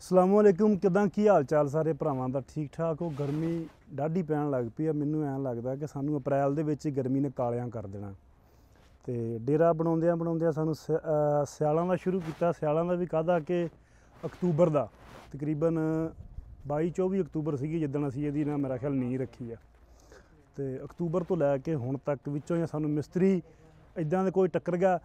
ਅਸਲਾਮੁਅਲੈਕੁਮ ਕਿੱਦਾਂ ਕੀ ਹਾਲ ਚਾਲ ਸਾਰੇ ਭਰਾਵਾਂ ਦਾ ਠੀਕ ਠਾਕ ਹੋ। ਗਰਮੀ ਡਾਢੀ ਪੈਣ ਲੱਗ ਪਈ ਆ। ਮੈਨੂੰ ਐਂ ਲੱਗਦਾ ਕਿ ਸਾਨੂੰ ਅਪ੍ਰੈਲ ਦੇ ਵਿੱਚ ਹੀ ਗਰਮੀ ਨੇ ਕਾਲਿਆਂ ਕਰ ਦੇਣਾ। ਤੇ ਡੇਰਾ ਬਣਾਉਂਦਿਆਂ ਸਾਨੂੰ ਸਿਆਲਾਂ ਦਾ ਸ਼ੁਰੂ ਕੀਤਾ। ਸਿਆਲਾਂ ਦਾ ਵੀ ਕਾਹਦਾ ਕਿ ਅਕਤੂਬਰ ਦਾ ਤਕਰੀਬਨ 22-24 ਅਕਤੂਬਰ ਸੀਗੀ ਜਿੱਦਣ ਅਸੀਂ ਇਹਦੀ ਨਾ ਮੇਰਾ ਖਿਆਲ ਨੀਂਹ ਰੱਖੀ ਆ। ਤੇ ਅਕਤੂਬਰ ਤੋਂ ਲੈ ਕੇ ਹੁਣ ਤੱਕ ਵਿੱਚੋਂ ਜਾਂ ਸਾਨੂੰ ਮਿਸਤਰੀ ਇੱਦਾਂ ਦੇ ਕੋਈ ਟੱਕਰ ਗਿਆ।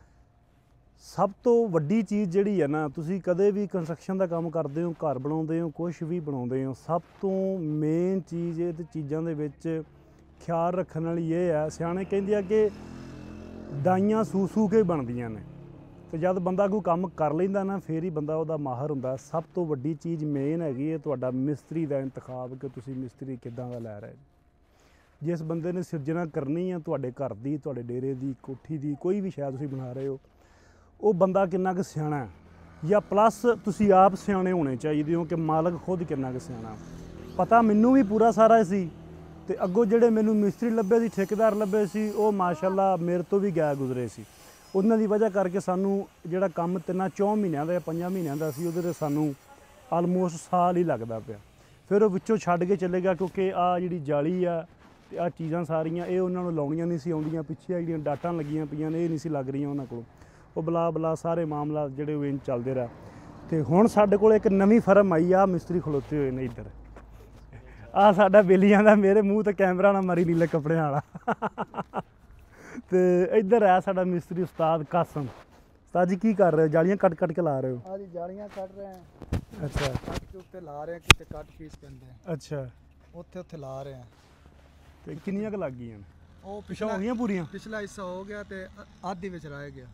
ਸਭ ਤੋਂ ਵੱਡੀ ਚੀਜ਼ ਜਿਹੜੀ ਹੈ ਨਾ, ਤੁਸੀਂ ਕਦੇ ਵੀ ਕੰਸਟਰਕਸ਼ਨ ਦਾ ਕੰਮ ਕਰਦੇ ਹੋ, ਘਰ ਬਣਾਉਂਦੇ ਹੋ, ਕੁਛ ਵੀ ਬਣਾਉਂਦੇ ਹੋ, ਸਭ ਤੋਂ ਮੇਨ ਚੀਜ਼ ਇਹ ਤੇ ਚੀਜ਼ਾਂ ਦੇ ਵਿੱਚ ਖਿਆਲ ਰੱਖਣ ਵਾਲੀ ਇਹ ਹੈ, ਸਿਆਣੇ ਕਹਿੰਦੇ ਆ ਕਿ ਦਾਈਆਂ ਸੂ ਸੂ ਕੇ ਬਣਦੀਆਂ ਨੇ। ਤੇ ਜਦ ਬੰਦਾ ਕੋਈ ਕੰਮ ਕਰ ਲੈਂਦਾ ਨਾ ਫਿਰ ਹੀ ਬੰਦਾ ਉਹਦਾ ਮਾਹਰ ਹੁੰਦਾ। ਸਭ ਤੋਂ ਵੱਡੀ ਚੀਜ਼ ਮੇਨ ਹੈਗੀ ਹੈ ਤੁਹਾਡਾ ਮਿਸਤਰੀ ਦਾ ਇੰਤਖਾਬ, ਕਿ ਤੁਸੀਂ ਮਿਸਤਰੀ ਕਿੱਦਾਂ ਦਾ ਲੈ ਰਹੇ। ਜਿਸ ਬੰਦੇ ਨੇ ਸਿਰਜਣਾ ਕਰਨੀ ਆ ਤੁਹਾਡੇ ਘਰ ਦੀ, ਤੁਹਾਡੇ ਡੇਰੇ ਦੀ, ਕੋਠੀ ਦੀ, ਕੋਈ ਵੀ ਸ਼ਾਇਦ ਤੁਸੀਂ ਬਣਾ ਰਹੇ ਹੋ, ਉਹ ਬੰਦਾ ਕਿੰਨਾ ਕੁ ਸਿਆਣਾ ਹੈ, ਜਾਂ ਪਲੱਸ ਤੁਸੀਂ ਆਪ ਸਿਆਣੇ ਹੋਣੇ ਚਾਹੀਦੇ ਹੋ ਕਿ ਮਾਲਕ ਖੁਦ ਕਿੰਨਾ ਕੁ ਸਿਆਣਾ। ਪਤਾ ਮੈਨੂੰ ਵੀ ਪੂਰਾ ਸਾਰਾ ਸੀ। ਤੇ ਅੱਗੋਂ ਜਿਹੜੇ ਮੈਨੂੰ ਮਿਸਤਰੀ ਲੱਭੇ ਸੀ, ਠੇਕੇਦਾਰ ਲੱਭੇ ਸੀ, ਉਹ ਮਾਸ਼ਾਅੱਲਾ ਮੇਰੇ ਤੋਂ ਵੀ ਗਏ ਗੁਜ਼ਰੇ ਸੀ। ਉਹਨਾਂ ਦੀ ਵਜ੍ਹਾ ਕਰਕੇ ਸਾਨੂੰ ਜਿਹੜਾ ਕੰਮ 3-4 ਮਹੀਨਿਆਂ ਦਾ ਜਾਂ 5 ਮਹੀਨਿਆਂ ਦਾ ਸੀ, ਉਹਦੇ 'ਤੇ ਸਾਨੂੰ ਆਲਮੋਸਟ ਸਾਲ ਹੀ ਲੱਗਦਾ ਪਿਆ। ਫਿਰ ਉਹ ਵਿੱਚੋਂ ਛੱਡ ਕੇ ਚਲੇ ਗਿਆ ਕਿਉਂਕਿ ਆਹ ਜਿਹੜੀ ਜਾਲੀ ਆ ਅਤੇ ਆਹ ਚੀਜ਼ਾਂ ਸਾਰੀਆਂ ਇਹ ਉਹਨਾਂ ਨੂੰ ਲਾਉਣੀਆਂ ਨਹੀਂ ਸੀ ਆਉਂਦੀਆਂ। ਪਿੱਛੇ ਜਿਹੜੀਆਂ ਡਾਟਾਂ ਲੱਗੀਆਂ ਪਈਆਂ ਨੇ ਇਹ ਨਹੀਂ ਸੀ ਲੱਗ ਰਹੀਆਂ ਉਹਨਾਂ ਕੋਲ। ਉਹ ਬਲਾ ਸਾਰੇ ਮਾਮਲਾ ਜਿਹੜੇ ਉਹ ਇੰਝ ਚੱਲਦੇ ਰਿਹਾ। ਅਤੇ ਹੁਣ ਸਾਡੇ ਕੋਲ ਇੱਕ ਨਵੀਂ ਫਰਮ ਆਈ ਆ, ਮਿਸਤਰੀ ਖਲੋਤੇ ਹੋਏ ਨੇ ਇੱਧਰ। ਆਹ ਸਾਡਾ ਬੇਲੀਆਂ ਦਾ ਮੇਰੇ ਮੂੰਹ 'ਤੇ ਕੈਮਰਾ ਨਾ ਮਾਰੀ ਨੀਲੇ ਕੱਪੜਿਆਂ ਵਾਲਾ। ਤੇ ਇੱਧਰ ਹੈ ਸਾਡਾ ਮਿਸਤਰੀ ਉਸਤਾਦ ਕਾਸਮ। ਉਸਤਾਦ ਜੀ ਕੀ ਕਰ ਰਹੇ ਹੋ? ਜਾਲੀਆਂ ਕੱਟ ਕੇ ਲਾ ਰਹੇ ਹੋ? ਹਾਂਜੀ ਜਾਲੀਆਂ ਕੱਢ ਰਹੇ ਹਾਂ। ਅੱਛਾ, ਕੱਟ ਕੇ ਉੱਤੇ ਲਾ ਰਹੇ ਹਾਂ, ਕਿਤੇ ਕੱਟ ਪੀਸ ਪੈਂਦੇ ਆ। ਅੱਛਾ, ਉੱਥੇ ਲਾ ਰਹੇ ਹਾਂ। ਤੇ ਕਿੰਨੀਆਂ ਕੁ ਲੱਗ ਗਈਆਂ ਨੇ? ਉਹ ਪਿਛਾ ਹੋ ਗਈਆਂ ਪੂਰੀਆਂ? ਪਿਛਲਾ ਹਿੱਸਾ ਹੋ ਗਿਆ ਤੇ ਆਧੀ ਵਿੱਚ ਰਹਿ ਗਿਆ।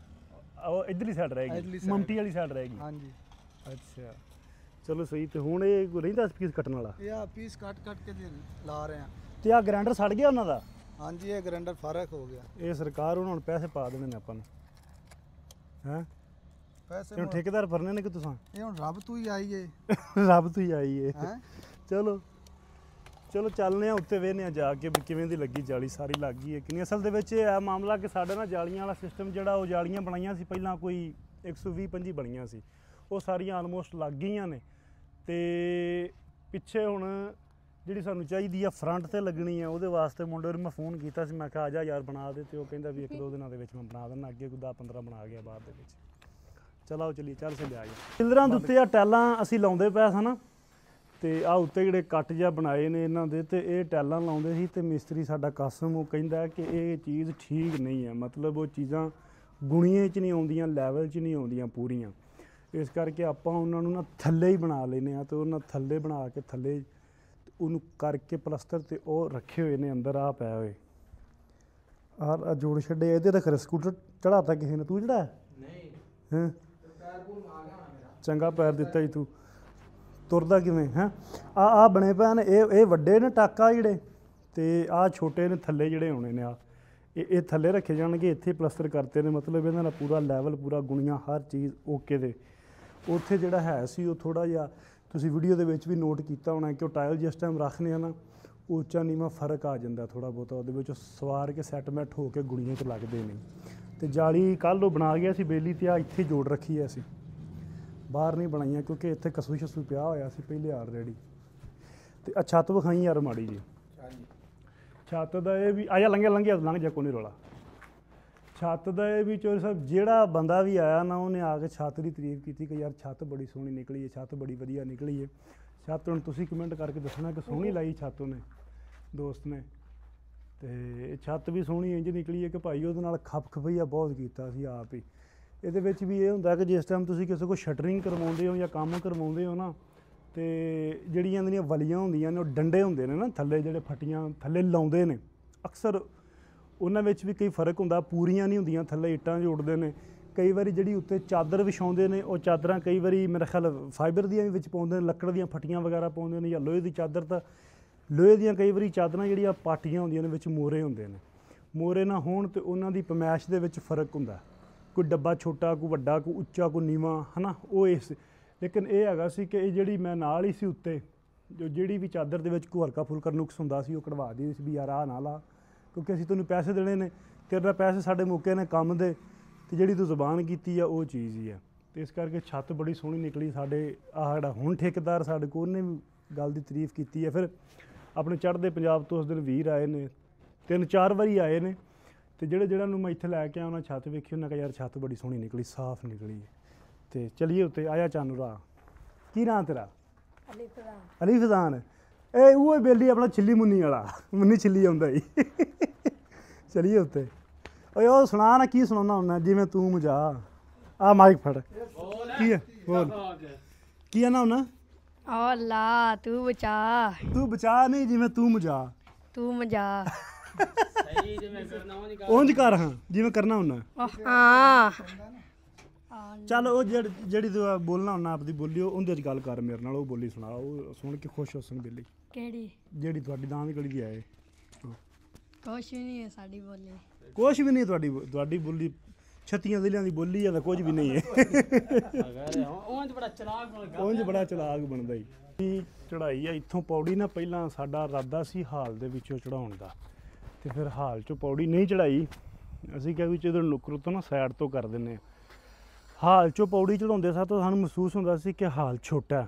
ਉਹ ਇੱਧਰਲੀ ਸਾਈਡ ਰਹਿ ਗਈ, ਮਮਟੀ ਵਾਲੀ ਸਾਈਡ ਰਹਿ ਗਈ। ਹਾਂਜੀ, ਅੱਛਾ ਚਲੋ ਸਹੀ। ਤੇ ਹੁਣ ਇਹ ਰਹਿੰਦਾ ਪੀਸ ਕੱਟਣ ਵਾਲਾ? ਇਹ ਆ ਪੀਸ ਕੱਟ ਕੇ ਲਾ ਰਹੇ ਹਾਂ। ਤੇ ਆਹ ਗ੍ਰਾਈਂਡਰ ਸੜ ਗਿਆ ਉਹਨਾਂ ਦਾ? ਹਾਂਜੀ, ਇਹ ਗ੍ਰਾਈਂਡਰ ਫਰਕ ਹੋ ਗਿਆ। ਇਹ ਸਰਕਾਰ ਉਹਨਾਂ ਨੂੰ ਪੈਸੇ ਪਾ ਦੇਣੇ ਨੇ ਆਪਾਂ ਨੂੰ, ਹੈਂ? ਪੈਸੇ ਹੁਣ ਠੇਕੇਦਾਰ ਭਰਨੇ ਨੇ ਕਿ ਤੁਸੀਂ? ਇਹ ਹੁਣ ਰੱਬ ਤੋਂ ਹੀ ਆਈ ਏ। ਰੱਬ ਤੋਂ ਹੀ ਆਈ ਏ। ਹੈਂ? ਚਲੋ ਚੱਲਦੇ ਹਾਂ ਉੱਤੇ, ਵੇਖਦੇ ਹਾਂ ਜਾ ਕੇ ਵੀ ਕਿਵੇਂ ਦੀ ਲੱਗੀ ਜਾਲੀ। ਸਾਰੀ ਲੱਗ ਗਈ ਹੈ ਕਿ ਨਹੀਂ? ਅਸਲ ਦੇ ਵਿੱਚ ਇਹ ਹੈ ਮਾਮਲਾ ਕਿ ਸਾਡਾ ਨਾ ਜਾਲੀਆਂ ਵਾਲਾ ਸਿਸਟਮ ਜਿਹੜਾ, ਉਹ ਜਾਲੀਆਂ ਬਣਾਈਆਂ ਸੀ ਪਹਿਲਾਂ ਕੋਈ 120-25 ਬਣੀਆਂ ਸੀ, ਉਹ ਸਾਰੀਆਂ ਆਲਮੋਸਟ ਲੱਗ ਗਈਆਂ ਨੇ। ਤੇ ਪਿੱਛੇ ਹੁਣ ਜਿਹੜੀ ਸਾਨੂੰ ਚਾਹੀਦੀ ਆ ਫਰੰਟ 'ਤੇ ਲੱਗਣੀ ਆ, ਉਹਦੇ ਵਾਸਤੇ ਮੁੰਡੇ ਨੂੰ ਮੈਂ ਫ਼ੋਨ ਕੀਤਾ ਸੀ, ਮੈਂ ਕਿਹਾ ਆ ਜਾ ਯਾਰ ਬਣਾ ਦੇ। ਤੇ ਉਹ ਕਹਿੰਦਾ ਵੀ 1-2 ਦਿਨਾਂ ਦੇ ਵਿੱਚ ਮੈਂ ਬਣਾ ਦਿੰਦਾ। ਅੱਗੇ ਕੋਈ 10-15 ਬਣਾ ਗਿਆ ਬਾਅਦ ਦੇ ਵਿੱਚ। ਚਲੋ ਚੱਲੀਏ, ਚੱਲ ਲਿਆ ਗਿਆ। ਪਿਲਰਾਂ ਦੇ ਉੱਤੇ ਆ ਟੈਲਾਂ ਅਸੀਂ ਲਾਉਂਦੇ ਪਏ ਸਾਂ ਨਾ, ਤੇ ਆਹ ਉੱਤੇ ਜਿਹੜੇ ਕੱਟ ਜਿਹਾ ਬਣਾਏ ਨੇ ਇਹਨਾਂ ਦੇ, ਤੇ ਇਹ ਟੈਲਾਂ ਲਾਉਂਦੇ ਸੀ। ਤੇ ਮਿਸਤਰੀ ਸਾਡਾ ਕਾਸਮ ਉਹ ਕਹਿੰਦਾ ਕਿ ਇਹ ਚੀਜ਼ ਠੀਕ ਨਹੀਂ ਹੈ, ਮਤਲਬ ਉਹ ਚੀਜ਼ਾਂ ਗੁਣੀਏ 'ਚ ਨਹੀਂ ਆਉਂਦੀਆਂ, ਲੈਵਲ 'ਚ ਨਹੀਂ ਆਉਂਦੀਆਂ ਪੂਰੀਆਂ। ਇਸ ਕਰਕੇ ਆਪਾਂ ਉਹਨਾਂ ਨੂੰ ਨਾ ਥੱਲੇ ਹੀ ਬਣਾ ਲੈਂਦੇ ਹਾਂ। ਤੇ ਉਹਨਾਂ ਥੱਲੇ ਬਣਾ ਕੇ ਥੱਲੇ ਉਹਨੂੰ ਕਰਕੇ ਪਲਸਤਰ ਤੇ ਉਹ ਰੱਖੇ ਹੋਏ ਨੇ ਅੰਦਰ। ਆ ਪਏ ਹੋਏ ਆਹ ਜੋੜ ਛੱਡੇ। ਇਹਦੇ ਤਾਂ ਖਰੇ ਸਕੂਟਰ ਚੜਾਤਾ ਕਿਸੇ ਨੇ? ਤੂੰ ਚੜਾਇਆ? ਨਹੀਂ। ਹਾਂ, ਚੰਗਾ ਪੈਰ ਦਿੱਤਾ ਜੀ ਤੂੰ। ਤੁਰਦਾ ਕਿਵੇਂ ਹੈ? ਆਹ ਬਣੇ ਪਏ ਨੇ, ਇਹ ਵੱਡੇ ਨੇ ਟਾਕਾ ਜਿਹੜੇ, ਤੇ ਆਹ ਛੋਟੇ ਨੇ ਥੱਲੇ ਜਿਹੜੇ ਹੋਣੇ ਨੇ। ਇਹ ਥੱਲੇ ਰੱਖੇ ਜਾਣਗੇ। ਇੱਥੇ ਪਲਸਤਰ ਕਰਤੇ ਨੇ, ਮਤਲਬ ਇਹਨਾਂ ਦਾ ਪੂਰਾ ਲੈਵਲ, ਪੂਰਾ ਗੁਣੀਆਂ, ਹਰ ਚੀਜ਼ ਓਕੇ ਦੇ। ਉੱਥੇ ਜਿਹੜਾ ਹੈ ਸੀ ਉਹ ਥੋੜ੍ਹਾ ਜਿਹਾ ਤੁਸੀਂ ਵੀਡੀਓ ਦੇ ਵਿੱਚ ਵੀ ਨੋਟ ਕੀਤਾ ਹੋਣਾ ਕਿ ਉਹ ਟਾਇਲ ਜਿਸ ਟਾਈਮ ਰੱਖਦੇ ਆ ਨਾ, ਉੱਚਾ ਨੀਵਾਂ ਫਰਕ ਆ ਜਾਂਦਾ ਥੋੜ੍ਹਾ ਬਹੁਤਾ। ਉਹਦੇ ਵਿੱਚ ਸਵਾਰ ਕੇ ਸੈਟਮੈਂਟ ਹੋ ਕੇ ਗੁਣੀਆਂ 'ਚ ਲੱਗਦੇ ਨਹੀਂ। ਤੇ ਜਾਲੀ ਕੱਲ੍ਹ ਉਹ ਬਣਾ ਗਿਆ ਸੀ ਬੇਲੀ, ਤੇ ਆ ਇੱਥੇ ਜੋੜ ਰੱਖੀ ਹੈ ਅਸੀਂ, ਬਾਹਰ ਨਹੀਂ ਬਣਾਈਆਂ ਕਿਉਂਕਿ ਇੱਥੇ ਕਸੂ ਸ਼ਸੂ ਪਿਆ ਹੋਇਆ ਸੀ ਪਹਿਲੇ ਆਲਰੇਡੀ। ਤੇ ਆ ਛੱਤ ਵਿਖਾਈ ਯਾਰ ਮਾੜੀ ਜੀ। ਛੱਤ ਦਾ ਇਹ ਵੀ ਆਇਆ ਲੰਘ ਜਾ ਕੋਈ ਨਹੀਂ ਰੌਲਾ। ਛੱਤ ਦਾ ਇਹ ਵੀ ਚੋਰ ਸਾਹਿਬ, ਜਿਹੜਾ ਬੰਦਾ ਵੀ ਆਇਆ ਨਾ ਉਹਨੇ ਆ ਕੇ ਛੱਤ ਦੀ ਤਾਰੀਫ ਕੀਤੀ ਕਿ ਯਾਰ ਛੱਤ ਬੜੀ ਸੋਹਣੀ ਨਿਕਲੀ ਹੈ, ਛੱਤ ਬੜੀ ਵਧੀਆ ਨਿਕਲੀ ਹੈ। ਛੱਤ ਹੁਣ ਤੁਸੀਂ ਕਮੈਂਟ ਕਰਕੇ ਦੱਸਣਾ ਕਿ ਸੋਹਣੀ ਲਾਈ ਛੱਤ ਉਹਨੇ, ਦੋਸਤ ਨੇ। ਤੇ ਛੱਤ ਵੀ ਸੋਹਣੀ ਇੰਝ ਨਿਕਲੀ ਹੈ ਕਿ ਭਾਈ ਉਹਦੇ ਨਾਲ ਖਪਖਪਈਆ ਬਹੁਤ ਕੀਤਾ ਸੀ ਆਪ ਹੀ। ਇਹਦੇ ਵਿੱਚ ਵੀ ਇਹ ਹੁੰਦਾ ਕਿ ਜਿਸ ਟਾਈਮ ਤੁਸੀਂ ਕਿਸੇ ਕੋਲ ਸ਼ਟਰਿੰਗ ਕਰਵਾਉਂਦੇ ਹੋ ਜਾਂ ਕੰਮ ਕਰਵਾਉਂਦੇ ਹੋ ਨਾ, ਤੇ ਜਿਹੜੀਆਂ ਇਹਦੀਆਂ ਵਲੀਆਂ ਹੁੰਦੀਆਂ ਨੇ ਉਹ ਡੰਡੇ ਹੁੰਦੇ ਨੇ ਨਾ ਥੱਲੇ, ਜਿਹੜੇ ਫੱਟੀਆਂ ਥੱਲੇ ਲਾਉਂਦੇ ਨੇ ਅਕਸਰ, ਉਹਨਾਂ ਵਿੱਚ ਵੀ ਕਈ ਫਰਕ ਹੁੰਦਾ। ਪੂਰੀਆਂ ਨਹੀਂ ਹੁੰਦੀਆਂ, ਥੱਲੇ ਇੱਟਾਂ ਜੋੜਦੇ ਨੇ। ਕਈ ਵਾਰੀ ਜਿਹੜੀ ਉੱਤੇ ਚਾਦਰ ਵਿਛਾਉਂਦੇ ਨੇ, ਉਹ ਚਾਦਰਾਂ ਕਈ ਵਾਰੀ ਮੇਰੇ ਖਿਆਲ ਫਾਈਬਰ ਦੀਆਂ ਵੀ ਵਿੱਚ ਪਾਉਂਦੇ ਨੇ, ਲੱਕੜ ਦੀਆਂ ਫੱਟੀਆਂ ਵਗੈਰਾ ਪਾਉਂਦੇ ਨੇ, ਜਾਂ ਲੋਹੇ ਦੀ ਚਾਦਰ। ਤਾਂ ਲੋਹੇ ਦੀਆਂ ਕਈ ਵਾਰੀ ਚਾਦਰਾਂ ਜਿਹੜੀਆਂ ਪਾਟੀਆਂ ਹੁੰਦੀਆਂ ਨੇ, ਵਿੱਚ ਮੋਰੇ ਹੁੰਦੇ ਨੇ। ਮੋਰੇ ਨਾ ਹੋਣ ਤੇ ਉਹਨਾਂ ਦੀ ਪਮੈਸ਼ ਦੇ ਵਿੱਚ ਫਰਕ ਹੁੰਦਾ। ਕੋਈ ਡੱਬਾ ਛੋਟਾ, ਕੋਈ ਵੱਡਾ, ਕੋਈ ਉੱਚਾ, ਕੋਈ ਨੀਵਾਂ, ਹੈ ਨਾ। ਉਹ ਇਸ ਲੇਕਿਨ ਇਹ ਹੈਗਾ ਸੀ ਕਿ ਇਹ ਜਿਹੜੀ ਮੈਂ ਨਾਲ ਹੀ ਸੀ ਉੱਤੇ, ਜਿਹੜੀ ਵੀ ਚਾਦਰ ਦੇ ਵਿੱਚ ਕੋਈ ਹਲਕਾ ਫੁਲਕਾ ਨੁਕਸ ਹੁੰਦਾ ਸੀ ਉਹ ਕਢਵਾ ਦੀ ਸੀ ਵੀ ਯਾਰ ਆਹ ਨਾ ਲਾ, ਕਿਉਂਕਿ ਅਸੀਂ ਤੈਨੂੰ ਪੈਸੇ ਦੇਣੇ ਨੇ, ਤੇਰੇ ਨਾਲ ਪੈਸੇ ਸਾਡੇ ਮੁੱਕੇ ਨੇ ਕੰਮ ਦੇ, ਤੇ ਜਿਹੜੀ ਤੂੰ ਜ਼ੁਬਾਨ ਕੀਤੀ ਆ ਉਹ ਚੀਜ਼ ਹੀ ਆ। ਤੇ ਇਸ ਕਰਕੇ ਛੱਤ ਬੜੀ ਸੋਹਣੀ ਨਿਕਲੀ ਸਾਡੇ। ਆਹ ਜਿਹੜਾ ਹੁਣ ਠੇਕੇਦਾਰ ਸਾਡੇ ਕੋਲ, ਉਹਨੇ ਵੀ ਗੱਲ ਦੀ ਤਾਰੀਫ ਕੀਤੀ ਹੈ। ਫਿਰ ਆਪਣੇ ਚੜ੍ਹਦੇ ਪੰਜਾਬ ਤੋਂ ਉਸ ਦਿਨ ਵੀਰ ਆਏ ਨੇ, 3-4 ਵਾਰੀ ਆਏ ਨੇ, ਤੇ ਜਿਹੜਾ ਨੂੰ ਮੈਂ ਇੱਥੇ ਲੈ ਕੇ ਆਇਆ ਉਹਨਾਂ ਛੱਤ ਵੇਖੀ, ਉਹਨਾਂ ਕਿਹਾ ਯਾਰ ਛੱਤ ਬੜੀ ਸੋਹਣੀ ਨਿਕਲੀ, ਸਾਫ਼ ਨਿਕਲੀ। ਤੇ ਚਲੀਏ ਉੱਤੇ, ਆਇਆ ਚਾਨੂਰਾ। ਕੀ ਨਾਂ ਤੇਰਾ? ਅਲੀ ਫਜ਼ਾਨ। ਇਹ ਉਹ ਬੇਲੀ ਆਪਣਾ ਛਿੱਲੀ ਮੁੰਨੀ ਵਾਲਾ, ਮੁੰਨੀ ਛਿੱਲੀ ਆਉਂਦਾ ਜੀ। ਚਲੀਏ ਉੱਤੇ। ਓਏ ਉਹ ਸੁਣਾ ਨਾ, ਕੀ ਸੁਣਾਉਣਾ ਹੁੰਦਾ? ਜਿਵੇਂ ਤੂੰ ਮਜਾ ਆ ਮਾਈਕ ਫੜ। ਕੀ ਹੈ ਬੋਲ, ਕੀ ਹੈ ਨਾ ਹੁਣ? ਓ ਅੱਲਾ ਤੂੰ ਬਚਾ, ਤੂੰ ਬਚਾ ਨਹੀਂ, ਜਿਵੇਂ ਤੂੰ ਮਜਾ। ਤੂੰ ਮਜਾ ਸਹੀ ਜਿਵੇਂ ਕਰਨਾ ਉਂਝ ਕਰ, ਹਾਂ ਜਿਵੇਂ ਕਰਨਾ ਹੁੰਦਾ। ਹਾਂ ਚੱਲ ਉਹ ਜਿਹੜੀ ਤੂੰ ਬੋਲਣਾ ਹੁੰਦਾ ਆਪਦੀ ਬੋਲੀ, ਉਹਦੇ 'ਚ ਗੱਲ ਕਰ ਮੇਰੇ ਨਾਲ, ਉਹ ਬੋਲੀ ਸੁਣਾ, ਉਹ ਸੁਣ ਕੇ ਖੁਸ਼ ਹੋਸਣ ਬੇਲੀ। ਕਿਹੜੀ? ਜਿਹੜੀ ਤੁਹਾਡੀ ਦਾਂ ਦੀ ਗਲੀ ਦੀ ਆਏ। ਕੁਛ ਵੀ ਨਹੀਂ ਹੈ ਸਾਡੀ ਬੋਲੀ। ਕੁਛ ਵੀ ਨਹੀਂ ਤੁਹਾਡੀ ਬੋਲੀ, 36 ਜ਼ਿਲ੍ਹਿਆਂ ਦੀ ਬੋਲੀ ਆ ਤਾਂ ਕੁਝ ਵੀ ਨਹੀਂ ਹੈ। ਉਂਝ ਬੜਾ ਚਲਾਕ ਬਣਦਾ, ਉਂਝ ਬੜਾ ਚਲਾਕ ਬਣਦਾ ਹੀ। ਚੜਾਈ ਆ ਇੱਥੋਂ ਪੌੜੀ ਨਾ, ਪਹਿਲਾਂ ਸਾਡਾ ਇਰਾਦਾ ਸੀ ਹਾਲ ਦੇ ਵਿੱਚੋਂ ਚੜਾਉਣ ਦਾ, ਤੇ ਫਿਰ ਹਾਲ 'ਚੋਂ ਪੌੜੀ ਨਹੀਂ ਚੜਾਈ। ਅਸੀਂ ਕਿਹਾ ਵੀ ਜਦੋਂ ਨੁੱਕਰ ਤੋਂ ਨਾ ਸਾਈਡ ਤੋਂ ਕਰ ਦਿੰਦੇ ਹਾਂ। ਹਾਲ 'ਚੋਂ ਪੌੜੀ ਚੜਾਉਂਦੇ ਸਾਂ ਤਾਂ ਸਾਨੂੰ ਮਹਿਸੂਸ ਹੁੰਦਾ ਸੀ ਕਿ ਹਾਲ ਛੋਟਾ।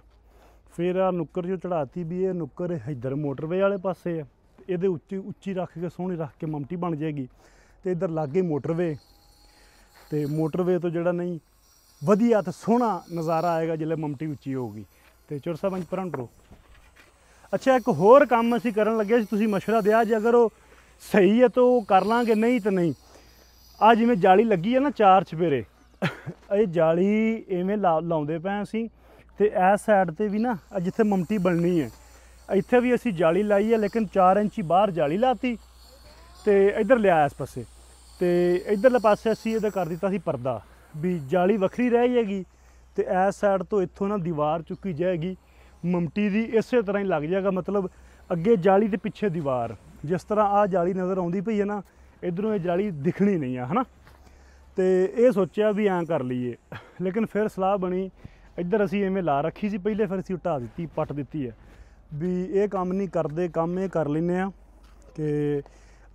ਫਿਰ ਆ ਨੁੱਕਰ 'ਚੋਂ ਚੜਾਤੀ ਵੀ ਇਹ ਨੁੱਕਰ ਇੱਧਰ ਮੋਟਰਵੇ ਵਾਲੇ ਪਾਸੇ ਆ, ਇਹਦੇ ਉੱਚੀ ਰੱਖ ਕੇ ਸੋਹਣੀ ਰੱਖ ਕੇ ਮਮਟੀ ਬਣ ਜਾਏਗੀ, ਤੇ ਇੱਧਰ ਲਾਗੇ ਮੋਟਰਵੇ, ਤੇ ਮੋਟਰਵੇ ਤੋਂ ਜਿਹੜਾ ਨਹੀਂ ਵਧੀਆ ਤੇ ਸੋਹਣਾ ਨਜ਼ਾਰਾ ਆਏਗਾ ਜਦੋਂ ਮਮਟੀ ਉੱਚੀ ਹੋਊਗੀ। ਤੇ ਚੋਰ ਸਾਹਿਬ ਪਰਾਂ ਟਰੋ। ਅੱਛਾ, ਇੱਕ ਹੋਰ ਕੰਮ ਅਸੀਂ ਕਰਨ ਲੱਗੇ ਸੀ, ਤੁਸੀਂ ਮਸ਼ਵਰਾ ਦਿਆ, ਜੇ ਅਗਰ ਉਹ ਸਹੀ ਹੈ ਤਾਂ ਉਹ ਕਰ ਲਾਂਗੇ, ਨਹੀਂ ਤਾਂ ਨਹੀਂ। ਆ ਜਿਵੇਂ ਜਾਲੀ ਲੱਗੀ ਹੈ ਨਾ 4 ਚੁਫੇਰੇ, ਇਹ ਜਾਲੀ ਇਵੇਂ ਲਾਉਂਦੇ ਪਏ ਅਸੀਂ, ਤੇ ਇਸ ਸਾਈਡ ਤੇ ਵੀ ਨਾ ਜਿੱਥੇ ਮਮਟੀ ਬਣਨੀ ਹੈ ਇੱਥੇ ਵੀ ਅਸੀਂ ਜਾਲੀ ਲਾਈ ਹੈ, ਲੇਕਿਨ 4 ਇੰਚੀ ਬਾਹਰ ਜਾਲੀ ਲਾਤੀ, ਤੇ ਇੱਧਰ ਲਿਆ ਇਸ ਪਾਸੇ, ਤੇ ਇੱਧਰਲੇ ਪਾਸੇ ਅਸੀਂ ਇਹਦਾ ਕਰ ਦਿੱਤਾ ਸੀ ਪਰਦਾ, ਵੀ ਜਾਲੀ ਵੱਖਰੀ ਰਹਿ ਜਾਏਗੀ, ਤੇ ਇਸ ਸਾਈਡ ਤੋਂ ਇੱਥੋਂ ਨਾ ਦੀਵਾਰ ਚੁੱਕੀ ਜਾਏਗੀ ਮਮਟੀ ਦੀ, ਇਸੇ ਤਰ੍ਹਾਂ ਹੀ ਲੱਗ ਜਾਏਗਾ। ਮਤਲਬ ਅੱਗੇ ਜਾਲੀ ਤੇ ਪਿੱਛੇ ਦੀਵਾਰ, ਜਿਸ ਤਰ੍ਹਾਂ ਆਹ ਜਾਲੀ ਨਜ਼ਰ ਆਉਂਦੀ ਪਈ ਹੈ ਨਾ, ਇੱਧਰੋਂ ਇਹ ਜਾਲੀ ਦਿਖਣੀ ਨਹੀਂ ਆ, ਹੈ ਨਾ। ਤੇ ਇਹ ਸੋਚਿਆ ਵੀ ਐਂ ਕਰ ਲਈਏ, ਲੇਕਿਨ ਫਿਰ ਸਲਾਹ ਬਣੀ ਇੱਧਰ ਅਸੀਂ ਐਵੇਂ ਲਾ ਰੱਖੀ ਸੀ ਪਹਿਲੇ, ਫਿਰ ਅਸੀਂ ਢਾਹ ਦਿੱਤੀ, ਪੱਟ ਦਿੱਤੀ ਹੈ ਵੀ ਇਹ ਕੰਮ ਨਹੀਂ ਕਰਦੇ, ਕੰਮ ਇਹ ਕਰ ਲੈਂਦੇ ਹਾਂ ਕਿ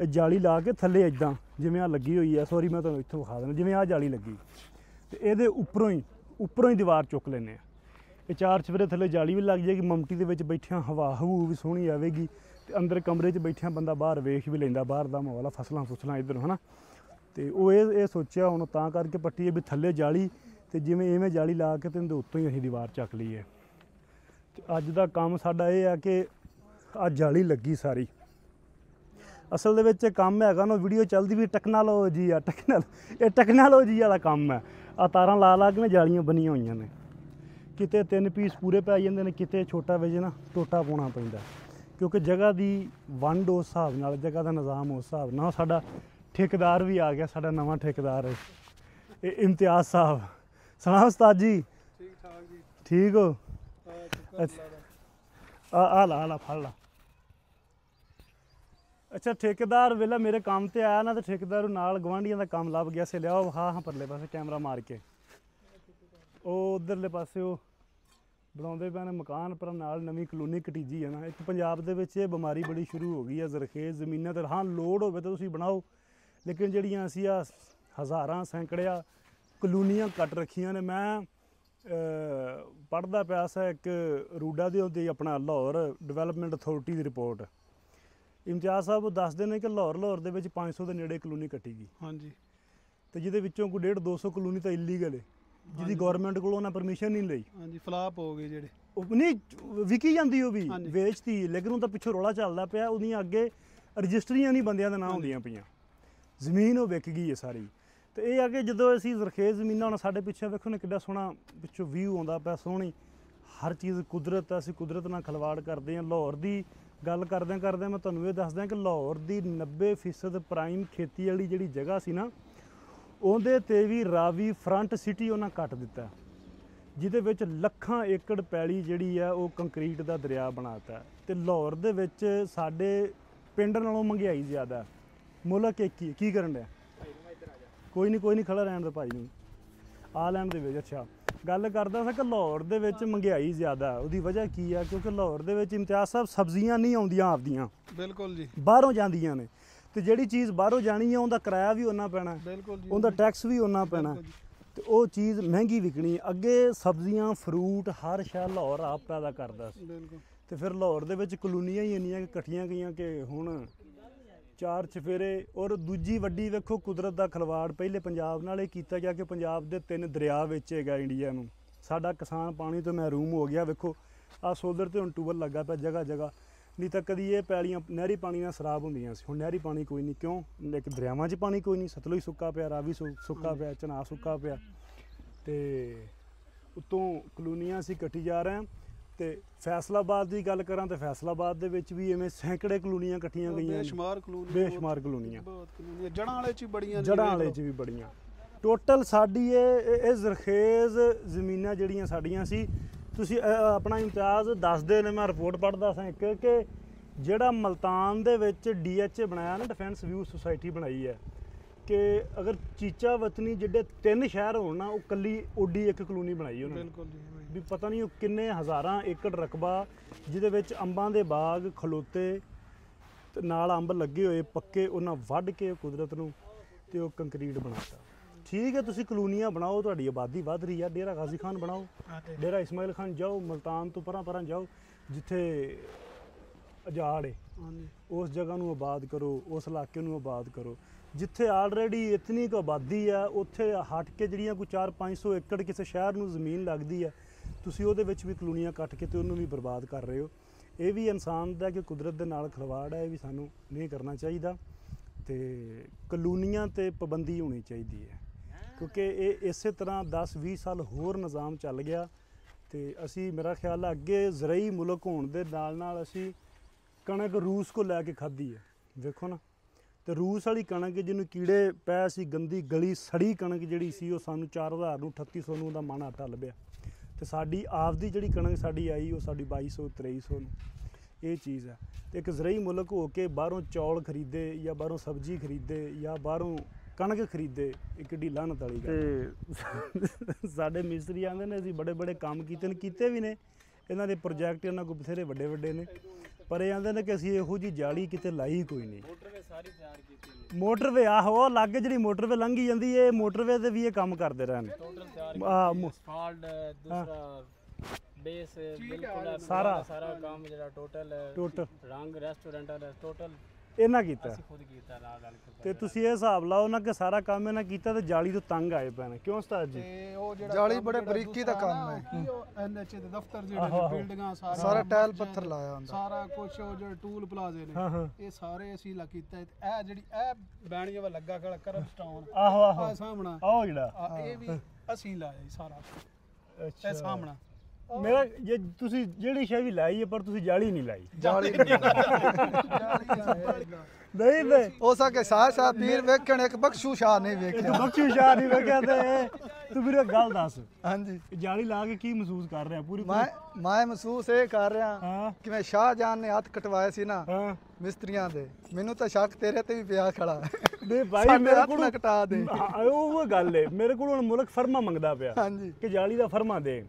ਜਾਲੀ ਲਾ ਕੇ ਥੱਲੇ ਇੱਦਾਂ ਜਿਵੇਂ ਆ ਲੱਗੀ ਹੋਈ ਹੈ, ਸੌਰੀ ਮੈਂ ਤੁਹਾਨੂੰ ਇੱਥੋਂ ਵਿਖਾ ਦੇਣਾ, ਜਿਵੇਂ ਆਹ ਜਾਲੀ ਲੱਗੀ, ਤੇ ਇਹਦੇ ਉੱਪਰੋਂ ਹੀ ਦੀਵਾਰ ਚੁੱਕ ਲੈਂਦੇ ਹਾਂ। ਇਹ 4 ਚੁਫੇਰੇ ਥੱਲੇ ਜਾਲੀ ਵੀ ਲੱਗ ਜਾਏਗੀ, ਮਮਟੀ ਦੇ ਵਿੱਚ ਬੈਠਿਆਂ ਹਵਾ ਵੀ ਸੋਹਣੀ ਆਵੇਗੀ, ਤੇ ਅੰਦਰ ਕਮਰੇ 'ਚ ਬੈਠਿਆਂ ਬੰਦਾ ਬਾਹਰ ਵੇਖ ਵੀ ਲੈਂਦਾ, ਬਾਹਰ ਦਾ ਮਾਹੌਲ ਆ, ਫਸਲਾਂ ਇੱਧਰ, ਹੈ ਨਾ। ਤੇ ਉਹ ਇਹ ਸੋਚਿਆ ਹੁਣ ਤਾਂ ਕਰਕੇ ਪੱਟੀ ਹੈ ਵੀ ਥੱਲੇ ਜਾਲੀ, ਤੇ ਜਿਵੇਂ ਇਵੇਂ ਜਾਲੀ ਲਾ ਕੇ ਤੇ ਉਹਦੇ ਉੱਤੋਂ ਹੀ ਅਸੀਂ ਦੀਵਾਰ ਚੱਕ ਲਈਏ। ਤੇ ਅੱਜ ਦਾ ਕੰਮ ਸਾਡਾ ਇਹ ਆ ਕਿ ਆਹ ਜਾਲੀ ਲੱਗੀ ਸਾਰੀ, ਅਸਲ ਦੇ ਵਿੱਚ ਕੰਮ ਹੈਗਾ ਨਾ, ਵੀਡੀਓ ਚੱਲਦੀ ਵੀ ਟੈਕਨੋਲੋਜੀ ਆ, ਇਹ ਟੈਕਨੋਲੋਜੀ ਵਾਲਾ ਕੰਮ ਹੈ। ਆ ਤਾਰਾਂ ਲਾ ਕੇ ਨਾ ਜਾਲੀਆਂ ਬਣੀਆਂ ਹੋਈਆਂ ਨੇ, ਕਿਤੇ 3 ਪੀਸ ਪੂਰੇ ਪੈ ਜਾਂਦੇ ਨੇ, ਕਿਤੇ ਛੋਟਾ ਵਿੱਚ ਨਾ ਟੋਟਾ ਪਾਉਣਾ ਪੈਂਦਾ, ਕਿਉਂਕਿ ਜਗ੍ਹਾ ਦੀ ਵੰਡ ਉਸ ਹਿਸਾਬ ਨਾਲ, ਜਗ੍ਹਾ ਦਾ ਨਿਜ਼ਾਮ ਉਸ ਹਿਸਾਬ ਨਾਲ। ਸਾਡਾ ਠੇਕੇਦਾਰ ਵੀ ਆ ਗਿਆ, ਸਾਡਾ ਨਵਾਂ ਠੇਕੇਦਾਰ ਹੈ ਇਹ ਇਮਤਿਆਜ਼ ਸਾਹਿਬ। ਸੁਣਾ ਉਸਤਾਦ ਜੀ? ठीक ठाक जी। ਠੀਕ ਹੋ? अच्छा ਆ ਲਾ ਫੜ ਲਾ। ਅੱਛਾ, ਠੇਕੇਦਾਰ ਵੇਲਾ ਮੇਰੇ ਕੰਮ ਤੇ ਆਇਆ ਨਾ, ਤੇ ਠੇਕੇਦਾਰ ਨਾਲ ਗਵਾਂਢੀਆਂ ਦਾ ਕੰਮ ਲੱਭ ਗਿਆ ਸੀ, ਲਿਆਓ ਹਾਂ ਪਰਲੇ ਪਾਸੇ ਕੈਮਰਾ ਮਾਰ ਕੇ, ਉਹ ਉਧਰਲੇ ਪਾਸੇ ਉਹ ਬਣਾਉਂਦੇ ਪਏ ਨੇ ਮਕਾਨ, ਪਰ ਨਾਲ ਨਵੀਂ ਕਲੋਨੀ ਕਟੀਜੀ ਹੈ ਨਾ। ਇੱਕ ਪੰਜਾਬ ਦੇ ਵਿੱਚ ਇਹ ਬਿਮਾਰੀ ਬੜੀ ਸ਼ੁਰੂ ਹੋ ਗਈ ਹੈ, ਜ਼ਰਖੇਜ਼ ਜ਼ਮੀਨਾਂ 'ਤੇ ਹਾਂ ਲੋੜ ਹੋਵੇ ਤਾਂ ਤੁਸੀਂ ਬਣਾਓ, ਲੇਕਿਨ ਜਿਹੜੀਆਂ ਅਸੀਂ ਆ ਹਜ਼ਾਰਾਂ ਸੈਂਕੜਿਆਂ ਕਲੋਨੀਆਂ ਕੱਟ ਰੱਖੀਆਂ ਨੇ। ਮੈਂ ਪੜ੍ਹਦਾ ਪਿਆ ਸੀ ਇੱਕ ਰੂਡਾ ਦੀ ਉਹਦੀ ਆਪਣਾ ਲਾਹੌਰ ਡਿਵੈਲਪਮੈਂਟ ਅਥਾਰਟੀ ਦੀ ਰਿਪੋਰਟ, ਇਮਤਿਆਜ਼ ਸਾਹਿਬ ਉਹ ਦੱਸਦੇ ਨੇ ਕਿ ਲਾਹੌਰ ਦੇ ਵਿੱਚ 500 ਦੇ ਨੇੜੇ ਕਲੋਨੀ ਕੱਟੀ ਗਈ। ਹਾਂਜੀ। ਤੇ ਜਿਹਦੇ ਵਿੱਚੋਂ ਕੋਈ 150-200 ਕਲੋਨੀ ਤਾਂ ਇਲੀਗਲ ਹੈ, ਜਿਹਦੀ ਗੌਰਮੈਂਟ ਕੋਲੋਂ ਉਹਨਾਂ ਪਰਮਿਸ਼ਨ ਨਹੀਂ ਲਈ। ਹਾਂਜੀ, ਫਲਾਪ ਹੋ ਗਏ ਜਿਹੜੇ, ਉਹ ਨਹੀਂ ਵਿਕੀ ਜਾਂਦੀ, ਉਹ ਵੀ ਹਾਂਜੀ। ਵੇਚਤੀ, ਲੇਕਿਨ ਉਹਦਾ ਪਿੱਛੋਂ ਰੌਲਾ ਚੱਲਦਾ ਪਿਆ, ਉਹਦੀਆਂ ਅੱਗੇ ਰਜਿਸਟਰੀਆਂ ਨਹੀਂ ਬੰਦਿਆਂ ਦੇ ਨਾਂ ਹੁੰਦੀਆਂ ਪਈਆਂ, ਜ਼ਮੀਨ ਉਹ ਵਿਕ ਗਈ ਹੈ ਸਾਰੀ। ਤੇ ਇਹ ਆ ਕਿ ਜਦੋਂ ਅਸੀਂ ਜ਼ਰਖੇਜ਼ ਜ਼ਮੀਨਾਂ, ਹੁਣ ਸਾਡੇ ਪਿੱਛੇ ਵੇਖੋ ਨੇ ਕਿੱਡਾ ਸੋਹਣਾ ਪਿੱਛੋਂ ਵਿਊ ਆਉਂਦਾ ਪਿਆ, ਸੋਹਣੀ ਹਰ ਚੀਜ਼ ਕੁਦਰਤ ਆ, ਅਸੀਂ ਕੁਦਰਤ ਨਾਲ ਖਿਲਵਾੜ ਕਰਦੇ ਹਾਂ। ਲਾਹੌਰ ਦੀ ਗੱਲ ਕਰਦਿਆਂ ਮੈਂ ਤੁਹਾਨੂੰ ਇਹ ਦੱਸਦਾ ਕਿ ਲਾਹੌਰ ਦੀ 90% ਪ੍ਰਾਈਮ ਖੇਤੀ ਵਾਲੀ ਜਿਹੜੀ ਜਗ੍ਹਾ ਸੀ ਨਾ, ਉਹਦੇ 'ਤੇ ਵੀ ਰਾਵੀ ਫਰੰਟ ਸਿਟੀ ਉਹਨਾਂ ਕੱਟ ਦਿੱਤਾ, ਜਿਹਦੇ ਵਿੱਚ ਲੱਖਾਂ ਏਕੜ ਪੈਲੀ ਜਿਹੜੀ ਆ ਉਹ ਕੰਕਰੀਟ ਦਾ ਦਰਿਆ ਬਣਾਤਾ। ਤੇ ਲਾਹੌਰ ਦੇ ਵਿੱਚ ਸਾਡੇ ਪਿੰਡ ਨਾਲੋਂ ਮਹਿੰਗਾਈ ਜ਼ਿਆਦਾ। ਮੁਲਕ ਇੱਕ ਹੀ ਕੀ ਕਰਨ ਡਿਆ? ਕੋਈ ਨਹੀਂ ਖੜਾ ਰਹਿਣ ਦੇ ਭਾਈ ਨੂੰ, ਆ ਲੈਣ ਦੇ ਵਿੱਚ। ਅੱਛਾ, ਗੱਲ ਕਰਦਾ ਸੀ ਕਿ ਲਾਹੌਰ ਦੇ ਵਿੱਚ ਮਹਿੰਗਾਈ ਜ਼ਿਆਦਾ, ਉਹਦੀ ਵਜ੍ਹਾ ਕੀ ਆ? ਕਿਉਂਕਿ ਲਾਹੌਰ ਦੇ ਵਿੱਚ ਇਮਤਿਆਜ਼ ਸਾਹਿਬ ਸਬਜ਼ੀਆਂ ਨਹੀਂ ਆਉਂਦੀਆਂ ਆਪਦੀਆਂ, ਬਿਲਕੁਲ ਜੀ, ਬਾਹਰੋਂ ਜਾਂਦੀਆਂ ਨੇ, ਤੇ ਜਿਹੜੀ ਚੀਜ਼ ਬਾਹਰੋਂ ਜਾਣੀ ਆ ਉਹਦਾ ਕਿਰਾਇਆ ਵੀ ਓਨਾ ਪੈਣਾ, ਬਿਲਕੁਲ ਜੀ, ਉਹਦਾ ਟੈਕਸ ਵੀ ਓਨਾ ਪੈਣਾ। ਤੇ ਉਹ ਚੀਜ਼ ਮਹਿੰਗੀ ਵਿਕਣੀ। ਅੱਗੇ ਸਬਜ਼ੀਆਂ ਫਰੂਟ ਹਰ ਸ਼ਹਿਰ ਲਾਹੌਰ ਆਪ ਪੈਦਾ ਕਰਦਾ ਸੀ ਬਿਲਕੁਲ ਤੇ ਫਿਰ ਲਾਹੌਰ ਦੇ ਵਿੱਚ ਕਲੋਨੀਆਂ ਹੀ ਇੰਨੀਆਂ ਇਕੱਠੀਆਂ ਗਈਆਂ ਕਿ ਹੁਣ ਚਾਰ ਚਫੇਰੇ। ਔਰ ਦੂਜੀ ਵੱਡੀ ਵੇਖੋ ਕੁਦਰਤ ਦਾ ਖਿਲਵਾੜ ਪਹਿਲੇ ਪੰਜਾਬ ਨਾਲ ਇਹ ਕੀਤਾ ਗਿਆ ਕਿ ਪੰਜਾਬ ਦੇ 3 ਦਰਿਆ ਵਿੱਚ ਹੈਗਾ ਇੰਡੀਆ ਨੂੰ। ਸਾਡਾ ਕਿਸਾਨ ਪਾਣੀ ਤੋਂ ਮਹਿਰੂਮ ਹੋ ਗਿਆ। ਵੇਖੋ ਆਹ ਸੋਲਰ ਤੇ ਹੁਣ ਟੂਬਲ ਲੱਗਾ ਪਿਆ ਜਗ੍ਹਾ ਜਗ੍ਹਾ, ਨਹੀਂ ਤਾਂ ਕਦੀ ਇਹ ਪੈਲੀਆਂ ਨਹਿਰੀ ਪਾਣੀ ਨਾਲ ਖਰਾਬ ਹੁੰਦੀਆਂ ਸੀ। ਹੁਣ ਨਹਿਰੀ ਪਾਣੀ ਕੋਈ ਨਹੀਂ, ਕਿਉਂ? ਇੱਕ ਦਰਿਆਵਾਂ 'ਚ ਪਾਣੀ ਕੋਈ ਨਹੀਂ, ਸਤਲੁਜ ਸੁੱਕਾ ਪਿਆ, ਰਾਵੀ ਸੁੱਕਾ ਪਿਆ, ਚਨਾਬ ਸੁੱਕਾ ਪਿਆ ਤੇ ਉੱਤੋਂ ਕਲੋਨੀਆਂ ਅਸੀਂ ਕੱਟੀ ਜਾ ਰਹੇ ਹਾਂ। ਤੇ ਫੈਸਲਾਬਾਦ ਦੀ ਗੱਲ ਕਰਾਂ ਤੇ ਫੈਸਲਾਬਾਦ ਦੇ ਵਿੱਚ ਵੀ ਐਵੇਂ ਸੈਂਕੜੇ ਕਲੋਨੀਆਂ ਇਕੱਠੀਆਂ ਗਈਆਂ ਨੇ। ਬੇਸ਼ੁਮਾਰ ਕਲੋਨੀਆਂ, ਬੇਸ਼ੁਮਾਰ ਕਲੋਨੀਆਂ, ਬਹੁਤ ਕਲੋਨੀਆਂ। ਜੜ੍ਹਾਂ ਵਾਲੇ 'ਚ ਹੀ ਬੜੀਆਂ ਨੇ, ਜੜ੍ਹਾਂ ਵਾਲੇ 'ਚ ਵੀ ਬੜੀਆਂ। ਟੋਟਲ ਸਾਡੀ ਇਹ ਜ਼ਰਖੇਜ਼ ਜ਼ਮੀਨਾਂ ਜਿਹੜੀਆਂ ਸਾਡੀਆਂ ਸੀ, ਤੁਸੀਂ ਆਪਣਾ ਇਮਤਿਆਜ਼ ਦੱਸਦੇ ਨੇ, ਮੈਂ ਰਿਪੋਰਟ ਪੜ੍ਹਦਾ ਸਾਂ ਇੱਕ ਕਿ ਜਿਹੜਾ ਮਲਤਾਨ ਦੇ ਵਿੱਚ DHA ਬਣਾਇਆ ਨਾ, ਡਿਫੈਂਸ ਵਿਊ ਸੁਸਾਇਟੀ ਬਣਾਈ ਹੈ, ਕਿ ਅਗਰ ਚੀਚਾ ਵਤਨੀ ਜਿਹੜੇ 3 ਸ਼ਹਿਰ ਹੋਣ ਨਾ, ਉਹ ਕੱਲੀ ਓਡੀ ਇੱਕ ਕਲੋਨੀ ਬਣਾਈ ਉਹਨਾਂ ਨੇ। ਬਿਲਕੁਲ ਜੀ ਵੀ ਪਤਾ ਨਹੀਂ ਉਹ ਕਿੰਨੇ ਹਜ਼ਾਰਾਂ ਏਕੜ ਰਕਬਾ ਜਿਹਦੇ ਵਿੱਚ ਅੰਬਾਂ ਦੇ ਬਾਗ ਖਲੋਤੇ ਤੇ ਨਾਲ ਅੰਬ ਲੱਗੇ ਹੋਏ ਪੱਕੇ, ਉਹਨਾਂ ਵੱਢ ਕੇ ਕੁਦਰਤ ਨੂੰ ਤੇ ਉਹ ਕੰਕਰੀਟ ਬਣਾਤਾ। ਠੀਕ ਹੈ, ਤੁਸੀਂ ਕਲੋਨੀਆਂ ਬਣਾਓ, ਤੁਹਾਡੀ ਆਬਾਦੀ ਵੱਧ ਰਹੀ ਆ। ਡੇਰਾ ਗਾਜ਼ੀ ਖਾਨ ਬਣਾਓ, ਡੇਰਾ ਇਸਮਾਇਲ ਖਾਨ ਜਾਓ, ਮਲਤਾਨ ਤੋਂ ਪਰਾਂ ਜਾਓ ਜਿੱਥੇ ਉਜਾੜ ਹੈ, ਹਾਂਜੀ। ਉਸ ਜਗ੍ਹਾ ਨੂੰ ਆਬਾਦ ਕਰੋ, ਉਸ ਇਲਾਕੇ ਨੂੰ ਆਬਾਦ ਕਰੋ। ਜਿੱਥੇ ਆਲਰੇਡੀ ਇਤਨੀ ਕੁ ਆਬਾਦੀ ਆ, ਉੱਥੇ ਹਟ ਕੇ ਜਿਹੜੀਆਂ ਕੋਈ 400-500 ਏਕੜ ਕਿਸੇ ਸ਼ਹਿਰ ਨੂੰ ਜ਼ਮੀਨ ਲੱਗਦੀ ਹੈ, ਤੁਸੀਂ ਉਹਦੇ ਵਿੱਚ ਵੀ ਕਲੋਨੀਆਂ ਕੱਟ ਕੇ ਤੇ ਉਹਨੂੰ ਵੀ ਬਰਬਾਦ ਕਰ ਰਹੇ ਹੋ। ਇਹ ਵੀ ਇਨਸਾਨ ਦਾ ਕਿ ਕੁਦਰਤ ਦੇ ਨਾਲ ਖਿਲਵਾੜ ਹੈ, ਇਹ ਵੀ ਸਾਨੂੰ ਨਹੀਂ ਕਰਨਾ ਚਾਹੀਦਾ ਤੇ ਕਲੋਨੀਆਂ ਤੇ ਪਾਬੰਦੀ ਹੋਣੀ ਚਾਹੀਦੀ ਹੈ, ਕਿਉਂਕਿ ਇਹ ਇਸੇ ਤਰ੍ਹਾਂ 10-20 ਸਾਲ ਹੋਰ ਨਿਜ਼ਾਮ ਚੱਲ ਗਿਆ ਤੇ ਅਸੀਂ, ਮੇਰਾ ਖਿਆਲ ਹੈ ਅੱਗੇ ਜ਼ਰਈ ਮੁਲਕ ਹੋਣ ਦੇ ਨਾਲ ਅਸੀਂ ਕਣਕ ਰੂਸ ਕੋ ਲੈ ਕੇ ਖਾਧੀ ਹੈ। ਵੇਖੋ ਨਾ, ਤੇ ਰੂਸ ਵਾਲੀ ਕਣਕ ਜਿਹਨੂੰ ਕੀੜੇ ਪੈ ਸੀ, ਗੰਦੀ ਗਲੀ ਸੜੀ ਕਣਕ ਜਿਹੜੀ ਸੀ, ਉਹ ਸਾਨੂੰ 4000 ਨੂੰ 3800 ਨੂੰ ਉਹਦਾ ਮਣ ਆਟਾ ਲੱਭਿਆ। ਤੇ ਸਾਡੀ ਆਪਦੀ ਜਿਹੜੀ ਕਣਕ ਸਾਡੀ ਆਈ, ਉਹ ਸਾਡੀ 2200-2300 ਨੂੰ। ਇਹ ਚੀਜ਼ ਹੈ। ਤੇ ਇੱਕ ਜ਼ਰਈ ਮੁਲਕ ਹੋ ਕੇ ਬਾਹਰੋਂ ਚੌਲ ਖਰੀਦੇ ਜਾਂ ਬਾਹਰੋਂ ਸਬਜ਼ੀ ਖਰੀਦੇ ਜਾਂ ਬਾਹਰੋਂ ਕਣਕ ਖਰੀਦੇ, ਇੱਕ ਕਿੱਡੀ ਲਾਹਨਤ ਵਾਲੀ ਗੱਲ। ਤੇ ਸਾਡੇ ਮਿਸਤਰੀ ਆਉਂਦੇ ਨੇ ਅਸੀਂ ਬੜੇ ਕੰਮ ਕੀਤੇ ਵੀ ਨੇ, ਇਹਨਾਂ ਦੇ ਪ੍ਰੋਜੈਕਟ ਇਹਨਾਂ ਕੋਲ ਬਥੇਰੇ ਵੱਡੇ ਨੇ, ਪਰ ਇਹ ਆਉਂਦੇ ਨੇ ਕਿ ਅਸੀਂ ਇਹੋ ਜਿਹੀ ਜਾਲੀ ਕਿਤੇ ਲਾਈ ਕੋਈ ਨਹੀਂ। ਮੋਟਰਵੇ ਸਾਰੀ ਤਿਆਰ ਕੀਤੀ ਨੇ। ਮੋਟਰਵੇ ਆਹੋ ਲਾਗੇ ਜਿਹੜੀ ਮੋਟਰਵੇ ਲੰਘੀ ਜਾਂਦੀ ਹੈ, ਮੋਟਰਵੇ ਤੇ ਵੀ ਇਹ ਕੰਮ ਕਰਦੇ ਰਹਿਣ। ਟੋਟਲ ਤਿਆਰ ਆਹ ਅਸਫਾਲਟ, ਦੂਸਰਾ ਬੇਸ, ਬਿਲਕੁਲ ਸਾਰਾ ਕੰਮ ਜਿਹੜਾ ਟੋਟਲ ਰੰਗ ਰੈਸਟੋਰੈਂਟ ਵਾਲਾ ਟੋਟਲ ਇਹਨਾਂ ਕੀਤਾ। ਅਸੀਂ ਖੁਦ ਕੀਤਾ ਨਾਲ ਤੇ ਤੁਸੀਂ ਇਹ ਹਿਸਾਬ ਲਾਓ ਨਾ ਕਿ ਸਾਰਾ ਕੰਮ ਇਹਨਾਂ ਕੀਤਾ ਤੇ ਜਾਲੀ ਤੋਂ ਤੰਗ ਆਏ ਪੈਣ। ਕਿਉਂ ਉਸਤਾਦ ਜੀ? ਤੇ ਉਹ ਜਿਹੜਾ ਜਾਲੀ ਕੰਮ ਬੜੇ ਜਿਹੜਾ ਬਰੀਕੀ ਦਾ ਦੂਸਰਾ ਕੰਮ ਨਾ, ਹੈ। ਕੀ ਉਹ NH ਦੇ ਦਫ਼ਤਰ ਜਿਹੜੇ ਬਿਲਡਿੰਗਾਂ ਸਾਰਾ ਟਾਇਲ ਪੱਥਰ ਲਾਇਆ ਹੁੰਦਾ, ਸਾਰਾ ਕੁਝ ਉਹ ਜਿਹੜੇ ਟੂਲ ਪਲਾਜ਼ੇ ਨੇ, ਹਾਂ ਇਹ ਸਾਰੇ ਅਸੀਂ ਲਾ ਕੀਤਾ। ਇਹ ਜਿਹੜੀ ਇਹ ਬੈਣੀਆਂ ਵਾ ਲੱਗਾ ਖੜਾ ਕਰਮ ਸਟੋਨ, ਆਹੋ ਆ ਸਾਹਮਣਾ ਆਹ ਜਿਹੜਾ ਇਹ ਵੀ ਅਸੀਂ ਲਾਇਆ ਜੀ ਸਾਰਾ। ਇਹ ਸਾਹਮਣਾ ਮੇਰਾ ਜੇ ਤੁਸੀਂ ਜਿਹੜੀ ਸ਼ੈ ਵੀ ਲਾਈ ਹੈ, ਪਰ ਤੁਸੀਂ ਜਾਲੀ ਨਹੀਂ ਲਾਈ। ਜਾਲੀ ਨਹੀਂ ਤੇ ਹੋ ਸਕੇ ਸਾਹ ਪੀਰ ਵੇਖਣ, ਇੱਕ ਬਖਸ਼ੂ ਸ਼ਾਹ ਨਹੀਂ ਇੱਕ ਵੇਖਿਆ। ਬਖਸ਼ੂ ਸ਼ਾਹ ਨਹੀਂ ਵੇਖਿਆ ਤੇ ਤੂੰ ਵੀਰੇ ਗੱਲ ਦੱਸ, ਹਾਂਜੀ, ਜਾਲੀ ਲਾ ਕੇ ਕੀ ਮਹਿਸੂਸ ਕਰ ਰਿਹਾ? ਪੂਰੀ ਮੈਂ ਮਹਿਸੂਸ ਇਹ ਕਰ ਰਿਹਾ ਹਾਂ ਕਿਵੇਂ ਸ਼ਾਹਜਹਾਨ ਨੇ ਹੱਥ ਕਟਵਾਏ ਸੀ ਨਾ ਹਾਂ। ਮਿਸਤਰੀਆਂ ਦੇ, ਮੈਨੂੰ ਤਾਂ ਸ਼ੱਕ ਤੇਰੇ ਤੇ ਵੀ ਪਿਆ ਖੜਾ। ਨਹੀਂ ਭਾਈ ਸਾਡੇ ਮੇਰੇ ਹੱਥ ਨਾ ਕੋਲ ਕਟਾ ਦੇ। ਉਹ ਗੱਲ ਹੈ, ਮੇਰੇ ਕੋਲ ਹੁਣ ਮੁਲਕ ਫਰਮਾ ਮੰਗਦਾ ਪਿਆ ਹਾਂਜੀ, ਕਿ ਜਾਲੀ ਦਾ ਫਰਮਾ ਦੇ।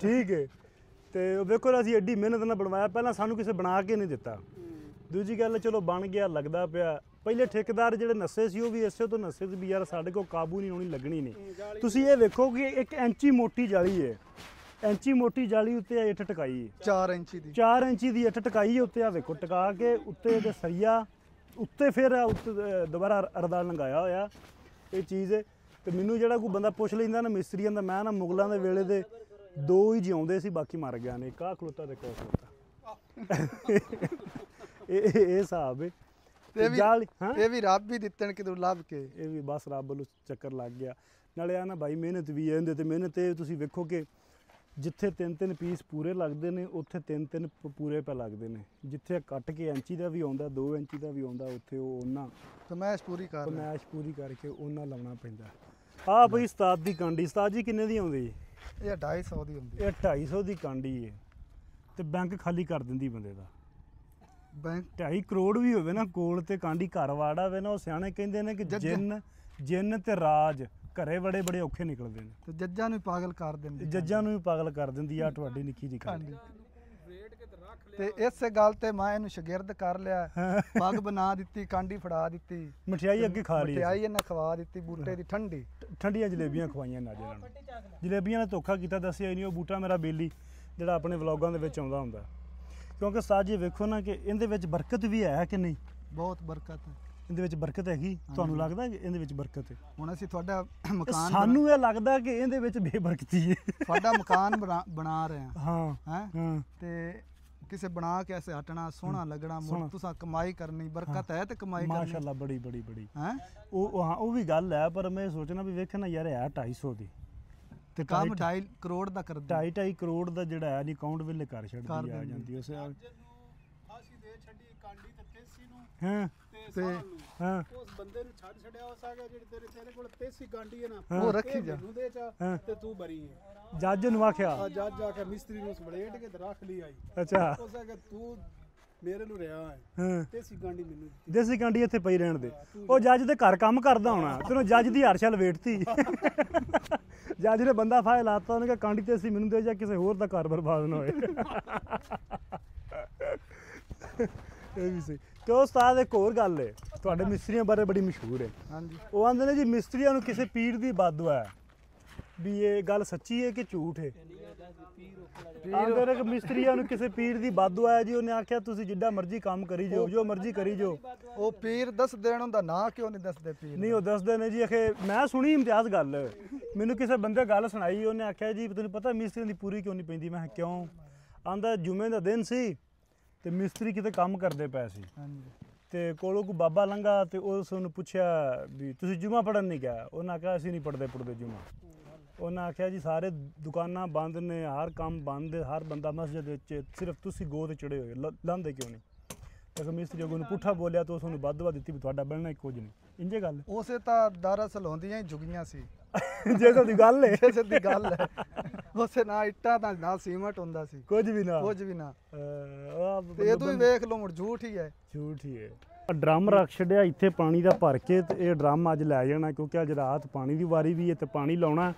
ਠੀਕ ਹੈ, ਤੇ ਵੇਖੋ ਅਸੀਂ ਐਡੀ ਮਿਹਨਤ ਨਾਲ ਬਣਵਾਇਆ, ਪਹਿਲਾਂ ਸਾਨੂੰ ਕਿਸੇ ਬਣਾ ਕੇ ਨਹੀਂ ਦਿੱਤਾ। ਦੂਜੀ ਗੱਲ ਚਲੋ ਬਣ ਗਿਆ, ਲੱਗਦਾ ਪਿਆ। ਪਹਿਲੇ ਠੇਕੇਦਾਰ ਜਿਹੜੇ ਨੱਸੇ ਸੀ ਉਹ ਵੀ ਇਸੇ ਤੋਂ ਨੱਸੇ ਸੀ ਵੀ ਯਾਰ ਸਾਡੇ ਕੋਲ ਕਾਬੂ ਨਹੀਂ ਹੋਣੀ, ਲੱਗਣੀ ਨਹੀਂ। ਤੁਸੀਂ ਇਹ ਵੇਖੋ ਕਿ 1 ਇੰਚੀ ਮੋਟੀ ਜਾਲੀ ਹੈ, ਇੰਚੀ ਮੋਟੀ ਜਾਲੀ ਉੱਤੇ ਇੱਟ ਟਕਾਈ ਹੈ, 4 ਇੰਚੀ ਦੀ 4 ਇੰਚੀ ਦੀ ਇੱਟ ਟਕਾਈ ਹੈ ਉੱਤੇ। ਆ ਵੇਖੋ ਟਕਾ ਕੇ ਉੱਤੇ ਇਹਦੇ ਸਰੀਆ ਉੱਤੇ, ਫਿਰ ਉੱਤੇ ਦੁਬਾਰਾ ਅਰਦਾਲ ਲੰਗਾਇਆ ਹੋਇਆ ਇਹ ਚੀਜ਼ ਹੈ। ਤੇ ਮੈਨੂੰ ਜਿਹੜਾ ਕੋਈ ਬੰਦਾ ਪੁੱਛ ਲੈਂਦਾ ਨਾ ਮਿਸਤਰੀਆਂ ਦਾ, ਮੈਂ ਨਾ ਮੁਗਲਾਂ ਦੇ ਵੇਲੇ ਦੇ 2 ਹੀ ਜਿਉਂਦੇ ਸੀ, ਬਾਕੀ ਮਰ ਗਿਆ ਨੇ। ਕਾਹ ਖਲੋਤਾ ਤੇ ਕੋਹ ਖਲੋਤਾ। ਇਹ ਹਿਸਾਬ ਹੈ। ਇਹ ਵੀ ਰੱਬ ਵੀ ਦਿੱਤਣ ਕਿਦੋਂ ਲੱਭ ਕੇ। ਇਹ ਵੀ ਬਸ ਰੱਬ ਵੱਲੋਂ ਚੱਕਰ ਲੱਗ ਗਿਆ। ਨਾਲੇ ਆ ਨਾ ਭਾਈ ਮਿਹਨਤ ਵੀ ਹੈ ਇਹਦੇ ਤੇ। ਮਿਹਨਤ ਇਹ ਤੁਸੀਂ ਵੇਖੋ ਕਿ ਜਿੱਥੇ 3-3 ਪੀਸ ਪੂਰੇ ਲੱਗਦੇ ਨੇ, ਉੱਥੇ 3-3 ਪੂਰੇ ਪੈ ਲੱਗਦੇ ਨੇ। ਜਿੱਥੇ ਕੱਟ ਕੇ ਇੰਚੀ ਦਾ ਵੀ ਆਉਂਦਾ, 2 ਇੰਚੀ ਦਾ ਵੀ ਆਉਂਦਾ, ਉੱਥੇ ਉਹ ਉਹਨਾਂ ਫਰਮਾਇਸ਼ ਪੂਰੀ ਕਰ ਰਿਹਾ। ਫਰਮਾਇਸ਼ ਪੂਰੀ ਕਰਕੇ ਉਹਨਾਂ ਲਾਉਣਾ ਪੈਂਦਾ। ਆਹ ਬਈ ਉਸਤਾਦ ਦੀ ਕਾਂਡੀ। ਉਸਤਾਦ ਜੀ ਕਿੰਨੇ ਦੀ ਆਉਂਦੀ? ਇਹ 250 ਦੀ ਹੁੰਦੀ। ਇਹ 250 ਦੀ ਕਾਂਡੀ ਹੈ ਤੇ ਬੈਂਕ ਖਾਲੀ ਕਰ ਦਿੰਦੀ ਬੰਦੇ ਦਾ। ਬੈਂਕ 2.5 ਕਰੋੜ ਵੀ ਹੋਵੇ ਨਾ ਕੋਲ ਤੇ ਕਾਂਡੀ ਘਰ ਵਾੜ ਆਵੇ ਨਾ, ਉਹ ਸਿਆਣੇ ਕਹਿੰਦੇ ਨੇ ਕਿ ਜਿੰਨ ਤੇ ਰਾਜ ਘਰੇ ਬੜੇ ਔਖੇ ਨਿਕਲਦੇ ਨੇ। ਤੇ ਜੱਜਾਂ ਨੂੰ ਪਾਗਲ ਕਰ ਦਿੰਦੀ। ਜੱਜਾਂ ਨੂੰ ਵੀ ਪਾਗਲ ਕਰ ਦਿੰਦੀ ਆ ਤੁਹਾਡੀ ਨਿੱਕੀ ਜਿਹੀ ਕਾਂਡੀ। ਤੇ ਇਸੇ ਗੱਲ ਤੇ ਮੈਂ ਇਹਨੂੰ ਸ਼ਾਗਿਰਦ ਕਰ ਲਿਆ, ਪੱਗ ਬਣਾ ਦਿੱਤੀ, ਕਾਂਡੀ ਫੜਾ ਦਿੱਤੀ, ਮਠਿਆਈ ਅੱਗੇ ਖਾ ਲਈ ਮਠਿਆਈ ਇਹਨੇ ਖਵਾ ਦਿੱਤੀ, ਬੂਟੇ ਦੀ ਠੰਡੀ ਠੰਡੀਆਂ ਜਲੇਬੀਆਂ ਖਵਾਈਆਂ ਨਾਜੇ ਨਾਲ। ਜਲੇਬੀਆਂ ਨੇ ਧੋਖਾ ਕੀਤਾ, ਦੱਸਿਆ ਹੀ ਨਹੀਂ ਉਹ ਬੂਟਾ ਮੇਰਾ ਬੇਲੀ ਜਿਹੜਾ ਆਪਣੇ ਵਲੌਗਾਂ ਦੇ ਵਿੱਚ ਆਉਂਦਾ ਹੁੰਦਾ। ਕਿਉਂਕਿ ਉਸਤਾਦ ਜੀ ਵੇਖੋ ਨਾ ਕਿ ਇਹਦੇ ਵਿੱਚ ਬਰਕਤ ਵੀ ਹੈ ਕਿ ਨਹੀਂ? ਬਹੁਤ ਬਰਕਤ ਹੈ ਇਹਦੇ ਵਿੱਚ ਬਰਕਤ ਹੈਗੀ। ਤੁਹਾਨੂੰ ਲੱਗਦਾ ਕਿ ਇਹਦੇ ਵਿੱਚ ਬਰਕਤ ਹੈ? ਹੁਣ ਅਸੀਂ ਤੁਹਾਡਾ ਮਕਾਨ ਸਾਨੂੰ ਇਹ ਲੱਗਦਾ ਕਿ ਇਹਦੇ ਵਿੱਚ ਬੇਬਰਕਤੀ ਹੈ। ਤੁਹਾਡਾ ਮਕਾਨ ਬਣਾ ਰਹੇ ਹਾਂ ਹਾਂ ਹਾਂ ਤੇ ਕਿਸੇ ਬਣਾ ਕੇ ਐਸੇ ਹਟਣਾ, ਸੋਹਣਾ ਲੱਗਣਾ, ਮੁੜ ਤੁਸੀਂ ਕਮਾਈ ਕਰਨੀ, ਬਰਕਤ ਹੈ ਤੇ ਕਮਾਈ ਕਰਨੀ। ਮਾਸ਼ਾਅੱਲਾ ਬੜੀ ਬੜੀ ਬੜੀ ਹੈ ਉਹ ਹਾਂ ਉਹ ਵੀ ਗੱਲ ਹੈ, ਪਰ ਮੈਂ ਸੋਚਣਾ ਵੀ ਵੇਖਣਾ ਯਾਰ ਹੈ 250 ਦੀ ਤੇ ਕੰਮ 2.5 ਕਰੋੜ ਦਾ ਕਰਦਾ, 2.5 ਕਰੋੜ ਦਾ ਜਿਹੜਾ ਹੈ ਨਹੀਂ ਅਕਾਊਂਟ ਵੇਲੇ ਕਰ ਛੱਡਦੀ ਆ ਜਾਂਦੀ ਉਸ ਫਾਸੀ ਦੇ ਛੱਡੀ ਕਾਂਡੀ ਤੇ ਤੇਸੀ ਨੂੰ ਹਾਂ ਤੇ ਸਾਲ ਨੂੰ ਹਾਂ ਉਸ ਬੰਦੇ ਨੂੰ ਛੱਡ ਛੱਡਿਆ, ਉਸ ਆ ਗਿਆ ਜਿਹੜੀ ਤੇਰੇ ਕੋਲ ਤੇਸੀ ਕਾਂਡੀ ਹੈ ਨਾ, ਉਹ ਰੱਖੀ ਜਾ ਮੈਨੂੰ ਦੇ ਚਾ ਤੇ ਤੂੰ ਬਰੀ ਹੈ। ਜੱਜ ਨੂੰ ਆਖਿਆ ਆ ਜੱਜ ਜਾ ਕੇ ਮਿਸਤਰੀ ਨੂੰ ਸਬਲੇਟ ਕੇ ਤੇ ਰੱਖ ਲਈ ਆਈ। ਅੱਛਾ ਉਸ ਆ ਕੇ ਤੂੰ ਮੇਰੇ ਨੂੰ ਰਿਹਾ ਹੈ, ਹਾਂ ਤੇਸੀ ਕਾਂਡੀ ਮੈਨੂੰ ਦਿੱਤੀ। ਦੇਸੀ ਕਾਂਡੀ ਇੱਥੇ ਪਈ ਰਹਿਣ ਦੇ। ਉਹ ਜੱਜ ਦੇ ਘਰ ਕੰਮ ਕਰਦਾ ਹੋਣਾ, ਤੈਨੂੰ ਜੱਜ ਦੀ ਹਰਸ਼ਲ ਵੇਟਤੀ। ਜੱਜ ਨੇ ਬੰਦਾ ਫਾਇਲ ਲਾਤਾ, ਉਹਨੇ ਕਿਹਾ ਕਾਂਡੀ ਤੇ ਅਸੀਂ ਮੈਨੂੰ ਦੇ ਜਾਂ ਕਿਸੇ ਹੋਰ ਦਾ ਘਰ ਬਰਬਾਦ ਨਾ ਹੋਏ। ਇਹ ਵੀ ਸਹੀ। ਤੇ ਉਸਤਾਦ ਇੱਕ ਹੋਰ ਗੱਲ ਹੈ, ਤੁਹਾਡੇ ਮਿਸਤਰੀਆਂ ਬਾਰੇ ਬੜੀ ਮਸ਼ਹੂਰ ਹੈ। ਹਾਂਜੀ ਉਹ ਆਂਦੇ ਨੇ ਜੀ ਮਿਸਤਰੀਆਂ ਨੂੰ ਕਿਸੇ ਪੀਰ ਦੀ ਬਾਦੁਆ ਹੈ, ਵੀ ਇਹ ਗੱਲ ਸੱਚੀ ਹੈ ਕਿ ਝੂਠ ਹੈ? ਆਂਦੇ ਨੇ ਕਿ ਮਿਸਤਰੀਆਂ ਨੂੰ ਕਿਸੇ ਪੀਰ ਦੀ ਬਾਦੁਆ ਹੈ ਜੀ, ਉਹਨੇ ਆਖਿਆ ਤੁਸੀਂ ਜਿੱਡਾ ਮਰਜ਼ੀ ਕੰਮ ਕਰੀ ਜਾਓ, ਜੋ ਮਰਜ਼ੀ ਕਰੀ ਜਾਓ। ਉਹ ਪੀਰ ਦੱਸ ਦੇਣ ਹੁੰਦਾ ਨਾਂ ਕਿਉਂ ਨਹੀਂ ਦੱਸਦੇ ਪੀਰ? ਨਹੀਂ ਉਹ ਦੱਸਦੇ ਨੇ ਜੀ ਅਖੇ ਮੈਂ ਸੁਣੀ ਇਮਤਿਆਜ਼ ਗੱਲ, ਮੈਨੂੰ ਕਿਸੇ ਬੰਦੇ ਗੱਲ ਸੁਣਾਈ, ਉਹਨੇ ਆਖਿਆ ਜੀ ਤੈਨੂੰ ਪਤਾ ਮਿਸਤਰੀਆਂ ਦੀ ਪੂਰੀ ਕਿਉਂ ਨਹੀਂ ਪੈਂਦੀ? ਮੈਂ ਕਿਹਾ ਕਿਉਂ? ਆਂਦਾ ਜੁਮੇ ਦਾ ਦਿਨ ਸੀ ਤੇ ਮਿਸਤਰੀ ਕਿਤੇ ਕੰਮ ਕਰਦੇ ਪਏ ਸੀ ਹਾਂਜੀ ਤੇ ਕੋਲੋਂ ਕੋ ਬਾਬਾ ਲੰਘਾ ਤੇ ਉਸ ਨੂੰ ਪੁੱਛਿਆ ਵੀ ਤੁਸੀਂ ਜੁਮਾ ਪੜਨ ਨਹੀਂ ਗਿਆ? ਉਹਨਾਂ ਆਖਿਆ ਅਸੀਂ ਨਹੀਂ ਪੜਦੇ ਜੁਮਾ। ਉਹਨਾਂ ਆਖਿਆ ਜੀ ਸਾਰੇ ਦੁਕਾਨਾਂ ਬੰਦ ਨੇ, ਹਰ ਕੰਮ ਬੰਦ, ਹਰ ਬੰਦਾ ਮਸਜਿਦ ਵਿੱਚ, ਸਿਰਫ ਤੁਸੀਂ ਗੋਦ ਚੜੇ ਹੋਏ, ਲਾਂਦੇ ਕਿਉਂ ਨਹੀਂ? ਤੇ ਮਿਸਤਰੀ ਨੂੰ ਪੁੱਠਾ ਬੋਲਿਆ ਤਾਂ ਉਸ ਨੂੰ ਬਦਦੁਆ ਦਿੱਤੀ ਵੀ ਤੁਹਾਡਾ ਬਣਨਾ ਹੀ ਕੁਝ ਨਹੀਂ। ਇੰਜੇ ਗੱਲ ਉਸੇ ਤਾਂ ਦਰਅਸਲ ਹੁੰਦੀਆਂ ਹੀ ਜੁਗੀਆਂ ਸੀ। ਜੇ ਤੁਹਾਡੀ ਗੱਲ ਹੈ, ਜੇ ਸਿੱਧੀ ਗੱਲ ਹੈ, ਉਸੇ ਨਾ ਇੱਟਾਂ ਦਾ ਨਾ ਸੀਮਟ ਹੁੰਦਾ ਸੀ, ਕੁਝ ਵੀ ਨਾ ਕੁਝ ਵੀ ਨਾ। ਆਹ ਤੇ ਇਹ ਤੋਂ ਵੀ ਵੇਖ ਲਓ, ਮੁੜ ਝੂਠ ਹੀ ਹੈ। ਝੂਠ ਹੀ ਹੈ। ਡਰਮ ਰੱਖ ਛੱਡਿਆ ਇੱਥੇ ਪਾਣੀ ਦਾ ਭਰ ਕੇ, ਤੇ ਇਹ ਡਰਮ ਅੱਜ ਲੈ ਜਾਣਾ ਕਿਉਂਕਿ ਅੱਜ ਰਾਤ ਪਾਣੀ ਦੀ ਵਾਰੀ ਵੀ ਹੈ ਤੇ ਪਾਣੀ ਲਾਉਣਾ।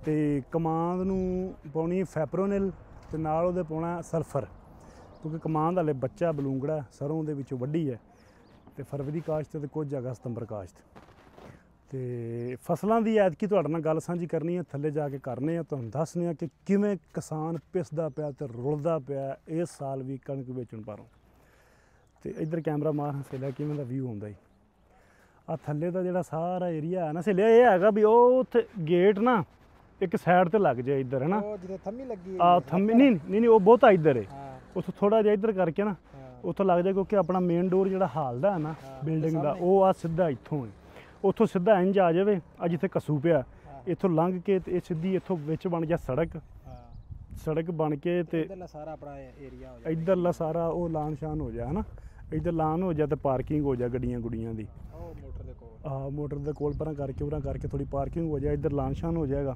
ਤੇ ਕਮਾਂਦ ਨੂੰ ਪਾਉਣੀ ਫੈਪਰੋਨਿਲ ਤੇ ਨਾਲ ਉਹਦੇ ਪਾਉਣਾ ਸਲਫਰ, ਕਿਉਂਕਿ ਕਮਾਂਦ ਵਾਲੇ ਬੱਚਾ ਬਲੂੰਗੜਾ ਸਰੋਂ ਦੇ ਵਿੱਚੋਂ ਵੱਢੀ ਹੈ ਤੇ ਫਰਵਰੀ ਕਾਸ਼ਤ ਤੇ ਕੁਝ ਜਗ੍ਹਾ ਸਤੰਬਰ ਕਾਸ਼ਤ। ਤੇ ਫਸਲਾਂ ਦੀ ਐਤਕੀ ਤੁਹਾਡੇ ਨਾਲ ਗੱਲ ਸਾਂਝੀ ਕਰਨੀ ਹੈ, ਥੱਲੇ ਜਾ ਕੇ ਕਰਨੇ ਆ, ਤੁਹਾਨੂੰ ਦੱਸਦੇ ਆ ਕਿ ਕਿਵੇਂ ਕਿਸਾਨ ਪਿਸਦਾ ਪਿਆ ਤੇ ਰੁਲਦਾ ਪਿਆ ਇਸ ਸਾਲ ਵੀ ਕਣਕ ਵੇਚਣ ਪਾਰੋਂ। ਤੇ ਇੱਧਰ ਕੈਮਰਾ ਮਾਰ ਹਸੇਲਿਆ ਕਿਵੇਂ ਦਾ ਵਿਊ ਆਉਂਦਾ ਜੀ। ਆ ਥੱਲੇ ਦਾ ਜਿਹੜਾ ਸਾਰਾ ਏਰੀਆ ਹੈ ਨਾ ਹਸੇਲਿਆ, ਇਹ ਹੈਗਾ ਵੀ ਉਹ ਉੱਥੇ ਗੇਟ ਨਾ ਇੱਕ ਸਾਈਡ ਤੇ ਲੱਗ ਜਾਏ ਇੱਧਰ, ਹੈ ਨਾ? ਉਹ ਜਿੱਥੇ ਥੰਮੀ ਲੱਗੀ ਆ ਥੰਮੀ ਨਹੀਂ ਉਹ ਬਹੁਤਾ ਇੱਧਰ ਹੈ, ਉੱਥੋਂ ਥੋੜਾ ਜਿਹਾ ਇੱਧਰ ਕਰਕੇ ਨਾ ਉੱਥੋਂ ਲੱਗ ਜਾਏ, ਕਿਉਂਕਿ ਆਪਣਾ ਮੇਨ ਡੋਰ ਜਿਹੜਾ ਹਾਲਦਾ ਹੈ ਨਾ ਬਿਲਡਿੰਗ ਦਾ, ਉਹ ਆ ਸਿੱਧਾ ਇੱਥੋਂ ਹੈ, ਉੱਥੋਂ ਸਿੱਧਾ ਇੰਜ ਆ ਜਾਵੇ। ਅੱਜ ਜਿੱਥੇ ਕੱਸੂ ਪਿਆ ਇੱਥੋਂ ਲੰਘ ਕੇ ਤੇ ਇਹ ਸਿੱਧੀ ਇੱਥੋਂ ਵਿੱਚ ਬਣ ਜਾ ਸੜਕ ਬਣ ਕੇ ਤੇ ਇਧਰਲਾ ਸਾਰਾ ਆਪਣਾ ਏਰੀਆ ਹੋ ਜਾ, ਇੱਧਰਲਾ ਸਾਰਾ ਉਹ ਲਾਨ ਸ਼ਾਨ ਹੋ ਜਾ, ਹੈ ਨਾ? ਇੱਧਰ ਲਾਨ ਹੋ ਜਾ ਤੇ ਪਾਰਕਿੰਗ ਹੋ ਜਾ ਗੱਡੀਆਂ ਗੁੱਡੀਆਂ ਦੀ, ਉਹ ਮੋਟਰ ਦੇ ਕੋਲ, ਮੋਟਰ ਦੇ ਕੋਲ ਪਰਾਂ ਕਰਕੇ ਥੋੜੀ ਪਾਰਕਿੰਗ ਹੋ ਜਾ, ਇੱਧਰ ਲਾਨ ਸ਼ਾਨ ਹੋ ਜਾਏਗਾ।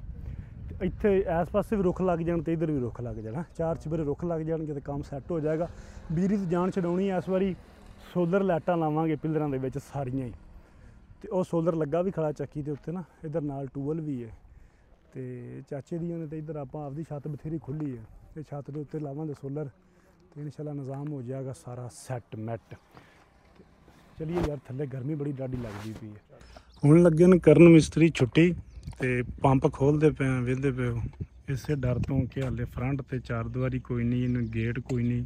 ਤੇ ਇੱਥੇ ਇਸ ਪਾਸੇ ਵੀ ਰੁੱਖ ਲੱਗ ਜਾਣ ਤੇ ਇੱਧਰ ਵੀ ਰੁੱਖ ਲੱਗ ਜਾਣਾ, 4 ਚੁਫੇਰੇ ਰੁੱਖ ਲੱਗ ਜਾਣਗੇ ਤੇ ਕੰਮ ਸੈੱਟ ਹੋ ਜਾਏਗਾ। ਬਿਜਲੀ ਦੀ ਜਾਨ ਛਡਾਉਣੀ ਇਸ ਵਾਰੀ ਸੋਲਰ ਲਾਈਟਾਂ ਲਾਵਾਂਗੇ ਪਿਲਰਾਂ ਦੇ ਵਿੱਚ ਸਾਰੀਆਂ ਹੀ, ਤੇ ਉਹ ਸੋਲਰ ਲੱਗਾ ਵੀ ਖੜਾ ਚੱਕੀ ਦੇ ਉੱਤੇ ਨਾ, ਇੱਧਰ ਨਾਲ ਟੂਬਲ ਵੀ ਹੈ ਤੇ ਚਾਚੇ ਦੀਆਂ ਨੇ, ਤੇ ਇੱਧਰ ਆਪਾਂ ਆਪਦੀ ਛੱਤ ਬਥੇਰੀ ਖੁੱਲੀ ਹੈ ਤੇ ਛੱਤ ਦੇ ਉੱਤੇ ਲਾਵਾਂਗੇ ਸੋਲਰ ਤੇ ਇਨਸ਼ਾਅੱਲਾ ਨਿਜ਼ਾਮ ਹੋ ਜਾਏਗਾ ਸਾਰਾ ਸੈੱਟ ਮੈਟ। ਚਲਿਏ ਯਾਰ ਥੱਲੇ ਗਰਮੀ ਬੜੀ ਡਾਢੀ ਲੱਗਦੀ ਪਈ ਹੈ। ਹੁਣ ਲੱਗੇ ਨੇ ਕਰਨ ਮਿਸਤਰੀ ਛੁੱਟੀ ਤੇ ਪੰਪ ਖੋਲਦੇ ਪਏ ਆ, ਵੇਖਦੇ ਪਏ ਹੋ, ਇਸੇ ਡਰ ਤੋਂ ਕਿ ਹਾਲੇ ਫਰੰਟ ਤੇ 4 ਦੀਵਾਰੀ ਕੋਈ ਨਹੀਂ, ਇਹਨੂੰ ਗੇਟ ਕੋਈ ਨਹੀਂ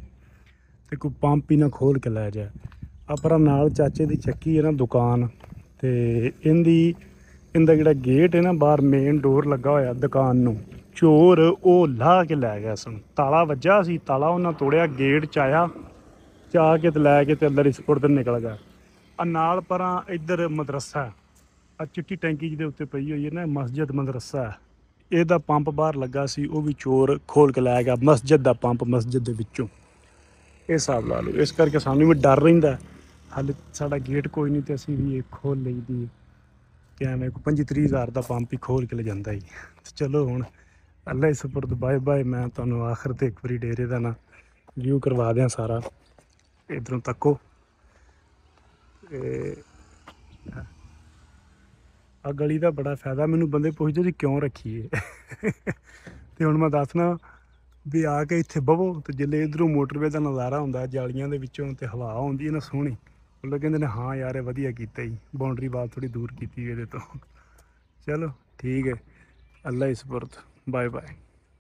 ਤੇ ਕੋਈ ਪੰਪ ਹੀ ਨਾ ਖੋਲ ਕੇ ਲੈ ਜਾਏ। ਆਪਣਾ ਨਾਲ ਚਾਚੇ ਦੀ ਚੱਕੀ ਹੈ ਨਾ ਦੁਕਾਨ, ਤੇ ਇਹਦਾ ਜਿਹੜਾ ਗੇਟ ਹੈ ਨਾ ਬਾਹਰ ਮੇਨ ਡੋਰ ਲੱਗਾ ਹੋਇਆ ਦੁਕਾਨ ਨੂੰ, ਚੋਰ ਉਹ ਲਾਹ ਕੇ ਲੈ ਗਿਆ ਸਨ। ਤਾਲਾ ਵੱਜਾ ਸੀ, ਤਾਲਾ ਉਹਨਾਂ ਤੋੜਿਆ, ਗੇਟ 'ਚ ਆਇਆ, ਚਾ ਕੇ ਤੇ ਲੈ ਕੇ ਤੇ ਅੰਦਰ ਇਸ ਪੁਰਤ ਨਿਕਲ ਗਿਆ। ਆ ਨਾਲ ਪਰਾਂ ਇੱਧਰ ਮਦਰਸਾ, ਆ ਚਿੱਟੀ ਟੈਂਕੀ ਜਿਹਦੇ ਉੱਤੇ ਪਈ ਹੋਈ ਹੈ ਨਾ ਮਸਜਿਦ ਮਦਰਸਾ, ਇਹਦਾ ਪੰਪ ਬਾਹਰ ਲੱਗਾ ਸੀ, ਉਹ ਵੀ ਚੋਰ ਖੋਲ ਕੇ ਲੈ ਗਿਆ, ਮਸਜਿਦ ਦਾ ਪੰਪ ਮਸਜਿਦ ਦੇ ਵਿੱਚੋਂ। ਇਹ ਹਿਸਾਬ ਲਾ ਲਓ, ਇਸ ਕਰਕੇ ਸਾਨੂੰ ਵੀ ਡਰ ਰਹਿੰਦਾ, ਹਾਲੇ ਸਾਡਾ ਗੇਟ ਕੋਈ ਨਹੀਂ ਤੇ ਅਸੀਂ ਵੀ ਇਹ ਖੋਲ ਲਈਦੀ ਕਿ ਐਵੇਂ 25-30 ਹਜ਼ਾਰ ਦਾ ਪੰਪ ਹੀ ਖੋਲ ਕੇ ਲੈ ਜਾਂਦਾ ਜੀ। ਚਲੋ ਹੁਣ ਅੱਲਾ ਹੀ ਸਪੁਰਦ, ਬਾਏ ਬਾਏ। ਮੈਂ ਤੁਹਾਨੂੰ ਆਖਰ ਤੇ ਇੱਕ ਵਾਰੀ ਡੇਰੇ ਦਾ ਨਾ ਵਿਊ ਕਰਵਾ ਦਿਆਂ ਸਾਰਾ, ਇੱਧਰੋਂ ਤੱਕੋ। ਆ ਗਲੀ ਦਾ ਬੜਾ ਫਾਇਦਾ, ਮੈਨੂੰ ਬੰਦੇ ਪੁੱਛਦੇ ਜੀ ਕਿਉਂ ਰੱਖੀ ਹੈ ਤੇ ਹੁਣ ਮੈਂ ਦੱਸਣਾ ਵੀ ਆ ਕੇ ਇੱਥੇ ਬਵੋ ਤੇ ਜਿੱਲੇ ਇਧਰੋਂ ਮੋਟਰਵੇ ਦਾ ਨਜ਼ਾਰਾ ਹੁੰਦਾ ਜਾਲੀਆਂ ਦੇ ਵਿੱਚੋਂ ਤੇ ਹਵਾ ਆਉਂਦੀ ਹੈ ਨਾ ਸੋਹਣੀ, ਉਹ ਲੋਕ ਕਹਿੰਦੇ ਨੇ ਹਾਂ ਯਾਰ ਇਹ ਵਧੀਆ ਕੀਤਾ ਜੀ, ਬਾਉਂਡਰੀ ਵਾਲ ਥੋੜੀ ਦੂਰ ਕੀਤੀ ਇਹਦੇ ਤੋਂ। ਚਲੋ ਠੀਕ ਹੈ, ਅੱਲਾ ਹੀ ਸਪੁਰਦ, ਬਾਏ ਬਾਏ।